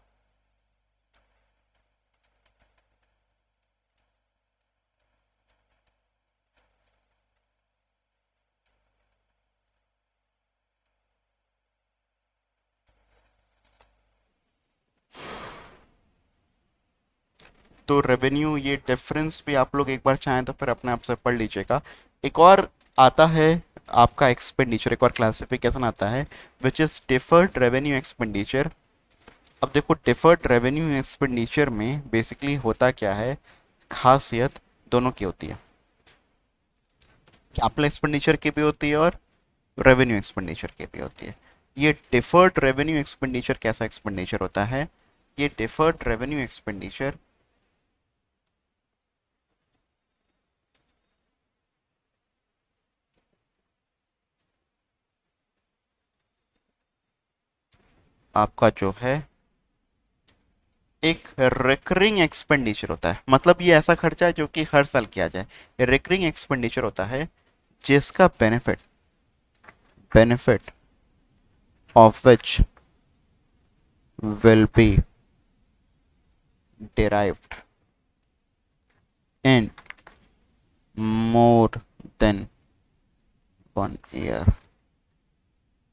तो रेवेन्यू, ये डिफरेंस भी आप लोग एक बार चाहें तो फिर अपने आप से पढ़ लीजिएगा। एक और आता है आपका एक्सपेंडिचर, एक और क्लासिफिकेशन आता है which is deferred revenue expenditure. अब देखो डिफर्ड रेवेन्यू एक्सपेंडिचर में बेसिकली होता क्या है, खासियत दोनों की होती है, कैपिटल एक्सपेंडिचर की भी होती है और रेवेन्यू एक्सपेंडिचर की भी होती है। ये डिफर्ड रेवेन्यू एक्सपेंडिचर कैसा एक्सपेंडिचर होता है, ये डिफर्ड रेवेन्यू एक्सपेंडिचर आपका जो है एक रिकरिंग एक्सपेंडिचर होता है, मतलब ये ऐसा खर्चा है जो कि हर साल किया जाए। रिकरिंग एक्सपेंडिचर होता है जिसका benefit of which will be derived in more than 1 year।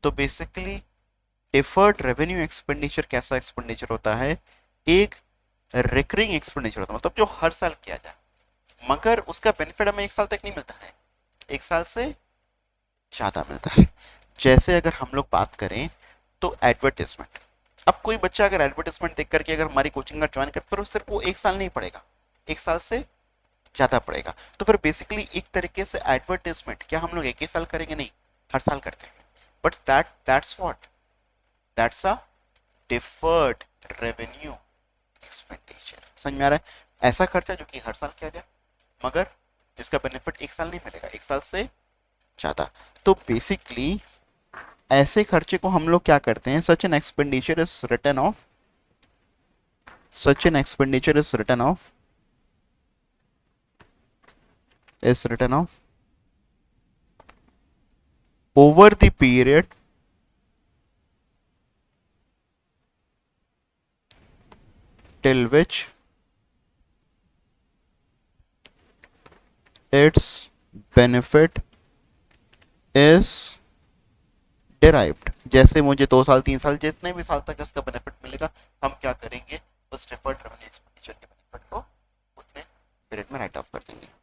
तो बेसिकली डिफर्ड रेवेन्यू एक्सपेंडिचर कैसा एक्सपेंडिचर होता है, एक रिकरिंग एक्सपेंडिचर होता है, मतलब जो हर साल किया जाए, मगर उसका बेनिफिट हमें 1 साल तक नहीं मिलता है, 1 साल से ज्यादा मिलता है। जैसे अगर हम लोग बात करें तो एडवर्टीजमेंट, अब कोई बच्चा अगर एडवर्टीजमेंट देख करके अगर हमारी कोचिंग का ज्वाइन करता है, सिर्फ वो 1 साल नहीं पढ़ेगा, 1 साल से ज्यादा पड़ेगा। तो फिर बेसिकली एक तरीके से एडवर्टाइजमेंट क्या हम लोग 1 ही साल करेंगे, नहीं, हर साल करते हैं। But that's what, that's a deferred revenue expenditure. समझ में आ रहा है, ऐसा खर्चा जो कि हर साल किया जाए मगर जिसका बेनिफिट 1 साल नहीं मिलेगा, 1 साल से ज्यादा। तो बेसिकली ऐसे खर्चे को हम लोग क्या करते हैं, such an expenditure is written off, such an expenditure is written off, is written off over the period till which its benefit is derived। जैसे मुझे 2 साल 3 साल जितने भी साल तक इसका बेनिफिट मिलेगा, हम क्या करेंगे, उस डिफर्ड रेवेन्यू एक्सपेंडिचर के बेनिफिट को उतने पीरियड में राइट ऑफ कर देंगे।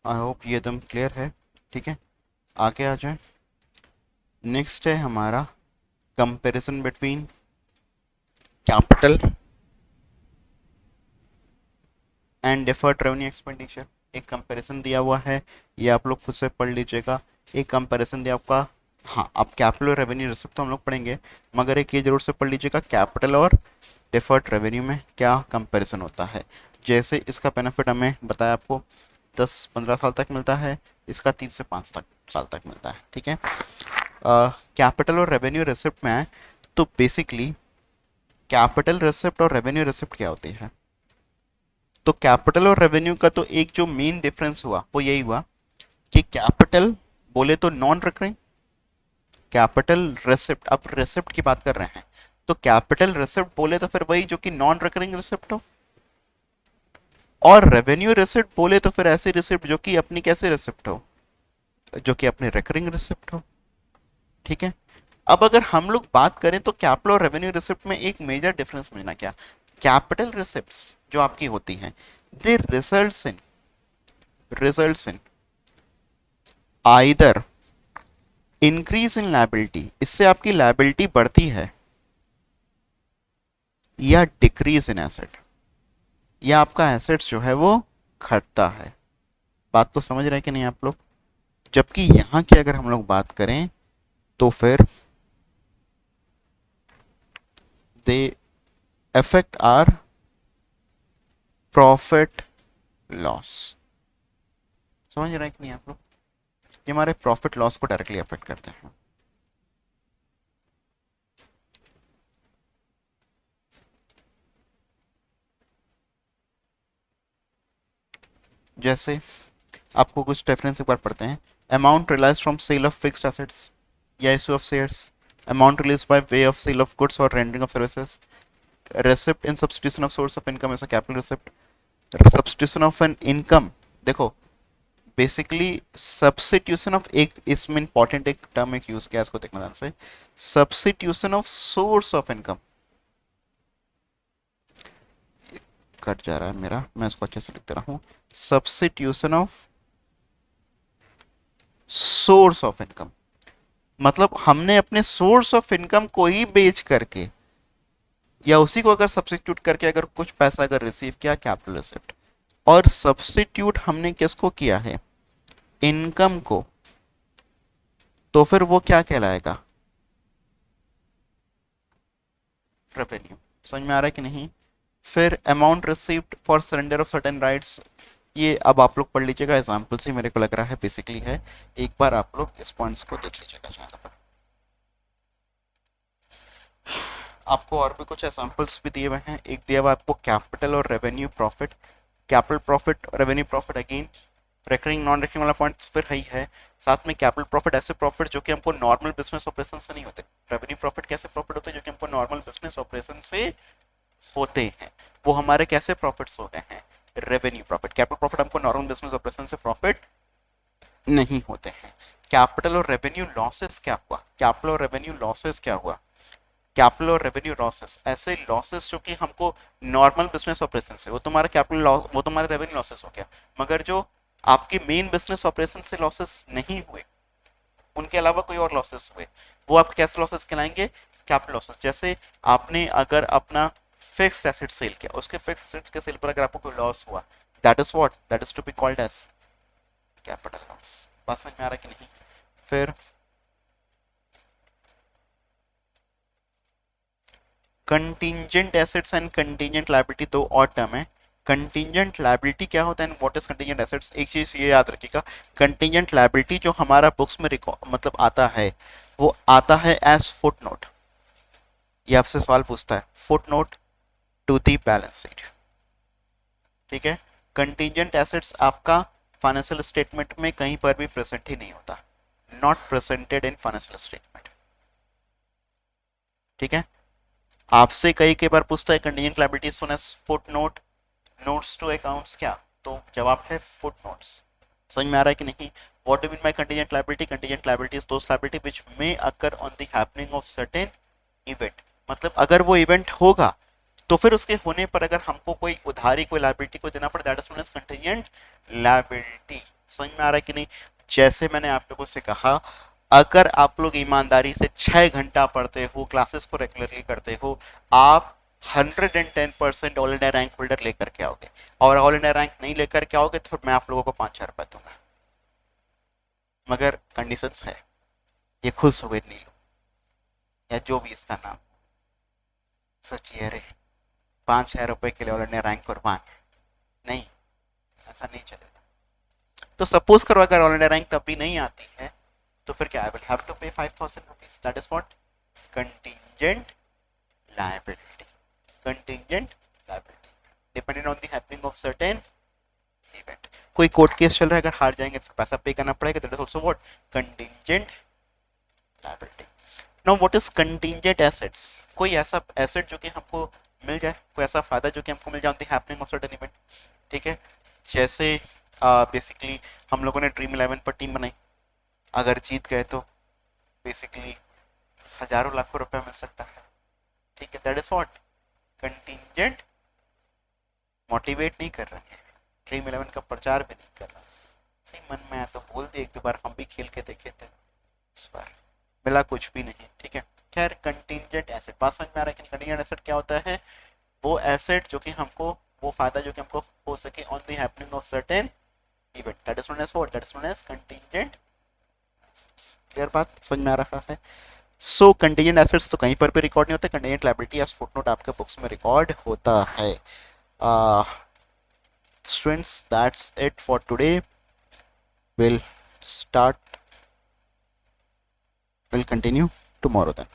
आई होप ये एकदम क्लियर है। ठीक है, आगे आ जाए। नेक्स्ट है हमारा comparison between capital and deferred revenue expenditure. एक कंपैरिजन दिया हुआ है, ये आप लोग खुद से पढ़ लीजिएगा। एक कंपैरिजन दिया आपका, हाँ अब कैपिटल और रेवेन्यू रिसिप्ट तो हम लोग पढ़ेंगे, मगर एक ये जरूर से पढ़ लीजिएगा, कैपिटल और डिफर्ड रेवेन्यू में क्या कंपैरिजन होता है। जैसे इसका बेनिफिट हमें बताया आपको 10-15 साल तक मिलता है, इसका 3 से 5 साल तक मिलता है। ठीक है, कैपिटल और रेवेन्यू रिसिप्ट में आए तो बेसिकली कैपिटल रिसिप्ट और रेवेन्यू रिसिप्ट क्या होती है, तो कैपिटल और रेवेन्यू का तो एक जो मेन डिफरेंस हुआ वो यही हुआ कि कैपिटल बोले तो नॉन रिकरिंग, कैपिटल रिसिप्ट, अब रिसिप्ट की बात कर रहे हैं तो कैपिटल रिसिप्ट बोले तो फिर वही जो कि नॉन रिकरिंग रिसिप्ट हो, और रेवेन्यू रिसिप्ट बोले तो फिर ऐसी रिसिप्ट जो कि अपनी कैसे रिसिप्ट हो, जो कि अपनी रिकरिंग रिसिप्ट हो। ठीक है, अब अगर हम लोग बात करें तो कैपिटल और रेवेन्यू रिसिप्ट में एक मेजर डिफरेंस समझना क्या, कैपिटल रिसिप्ट्स जो आपकी होती हैं they results in either increase in liability, इससे आपकी लायबिलिटी बढ़ती है, या डिक्रीज इन एसेट, या आपका एसेट्स जो है वो घटता है। बात को समझ रहे हैं कि नहीं आप लोग। जबकि यहां की अगर हम लोग बात करें तो फिर they affect our profit loss. समझ रहे हैं कि नहीं आप लोग, ये हमारे प्रॉफिट लॉस को डायरेक्टली अफेक्ट करते हैं। जैसे आपको कुछ रेफरेंस एक बार पढ़ते हैं, amount realise from sale of fixed assets या issue of shares, amount release by way of sale of goods और rendering of services, receipt in substitution of source of income as a capital receipt, substitution of an income. देखो basically substitution of, एक इसमें important एक term एक use किया, इसको देखना ध्यान से, substitution of source of income. Cut जा रहा है मेरा, मैं इसको अच्छे से लिख दे रहा हूँ, substitution of source of income, मतलब हमने अपने सोर्स ऑफ इनकम को ही बेच करके या उसी को अगर सब्स्टिट्यूट करके अगर कुछ पैसा अगर रिसीव किया, कैपिटल रिसिप्ट। और सब्स्टिट्यूट हमने किसको किया है, इनकम को, तो फिर वो क्या कहलाएगा, रेवेन्यू। समझ में आ रहा है कि नहीं। फिर amount received for surrender of certain rights, ये अब आप लोग पढ़ लीजिएगा, एग्जाम्पल से मेरे को लग रहा है बेसिकली है, एक बार आप लोग इस पॉइंट्स को देख लीजिएगा जहाँ पर आपको और भी कुछ एग्जाम्पल्स भी दिए हुए हैं। एक दिया हुआ आपको कैपिटल और revenue profit, capital profit revenue profit again recurring non recurring वाला पॉइंट फिर है ही है। साथ में कैपिटल प्रॉफिट ऐसे प्रॉफिट जो कि हमको नॉर्मल बिजनेस ऑपरेशन से नहीं होते। रेवेन्यू प्रॉफिट कैसे प्रॉफिट होते हैं जो कि हमको नॉर्मल बिजनेस ऑपरेशन से होते हैं, वो हमारे कैसे प्रॉफिट्स हो गए हैं, रेवेन्यू प्रॉफिट। कैपिटल प्रॉफिट हमको नॉर्मल बिजनेस ऑपरेशन से प्रॉफिट नहीं होते हैं। कैपिटल और रेवेन्यू लॉसेस क्या हुआ, कैपिटल और रेवेन्यू लॉसेस क्या हुआ, कैपिटल और रेवेन्यू लॉसेस ऐसे लॉसेस जो कि हमको नॉर्मल बिजनेस ऑपरेशन से, वो तुम्हारा कैपिटल लॉस, वो तुम्हारे रेवेन्यू लॉसेस हो गया। मगर जो आपके मेन बिजनेस ऑपरेशन से लॉसेस नहीं हुए, उनके अलावा कोई और लॉसेस हुए, वो आपके कैसे लॉसेस कहलाएंगे, कैपिटल लॉसेस। जैसे आपने अगर अपना फिक्स्ड एसेट सेल किया, उसके फिक्स्ड एसेट्स के सेल पर अगर आपको कोई लॉस हुआ, that is what, that is to be called as capital loss. बात समझ में आ रहा है कि नहीं। फिर contingent assets and contingent liability दो और टर्म है। कंटीजेंट लायबिलिटी क्या होता है, व्हाट इज कंटीजेंट एसेट्स, एक चीज ये याद रखिएगा, कंटीजेंट लायबिलिटी जो हमारा बुक्स में रिकॉर्ड मतलब आता है, वो आता है एज फुट नोट। ये आपसे सवाल पूछता है, foot note to the balance sheet, ठीक है। कंटीजेंट एसेट्स आपका फाइनेंशियल स्टेटमेंट में कहीं पर भी प्रेजेंट ही नहीं होता, not presented in financial statement, ठीक है। आपसे कई बार पूछता है contingent liability shown as foot note, notes to accounts क्या, तो जवाब है फुट नोट्स। समझ में आ रहा है कि नहीं। What do mean bye contingent liability, contingent liability is those liability which may occur on the happening of certain event. मतलब अगर वो इवेंट होगा तो फिर उसके होने पर अगर हमको कोई उधारी कोई लायबिलिटी को देना पड़े, that is known as contingent liability. समझ में आ रहा है कि नहीं। जैसे मैंने आप लोगों से कहा, अगर आप लोग ईमानदारी से 6 घंटा पढ़ते हो, क्लासेस को रेगुलरली करते हो, आप 110% ऑल इंडिया रैंक होल्डर लेकर के आओगे। और ऑल इंडिया रैंक नहीं लेकर के आओगे तो फिर मैं आप लोगों को 5,000 रुपए दूंगा, मगर कंडीशंस है, ये खुश हो गए नीलू या जो भी इसका नाम। सोचिए, अरे 5,000 रुपए के लिए ऑल इंडिया रैंक कुर्बान, नहीं, ऐसा नहीं चलेगा। तो सपोज करो अगर ऑल इंडिया रैंक तब भी नहीं आती है, तो फिर क्या, आई विल हैव टू पे 5,000 rupees, that is what, contingent liability. Contingent liability dependent on the happening of certain event. कोई कोर्ट केस चल रहा है, अगर हार जाएंगे तो पैसा पे करना पड़ेगा, that is also what, contingent liability. Now what is contingent assets, कोई ऐसा एसेट जो कि हमको मिल जाए, कोई ऐसा फायदा जो कि हमको मिल जाए on the happening of certain event, ठीक है। जैसे बेसिकली हम लोगों ने ड्रीम 11 पर टीम बनाई, अगर जीत गए तो बेसिकली हजारों लाखों रुपए मिल सकता है, ठीक है। That is what, contingent. Motivate नहीं कर रहे हैं, ड्रीम 11 का प्रचार भी नहीं कर रहा, सही मन में आया तो बोल दिए, एक दो बार हम भी खेल के देखे थे, इस बार मिला कुछ भी नहीं, ठीक है। खैर, कंटीजेंट एसेट बात समझ में आ रहा है कि कंटीजेंट एसेट क्या होता है, वो एसेट जो कि हमको, वो फायदा जो कि हमको हो सके on the happening of certain event, that is known as what, that is known as contingent assets. Clear बात समझ में आ रहा है। सो कंटीजेंट एसेट्स तो कहीं पर भी रिकॉर्ड नहीं होते, कंटीजेंट लायबिलिटी एज फुटनोट आपके बुक्स में रिकॉर्ड होता है। Students, that's it for today. We'll start, we'll continue tomorrow then.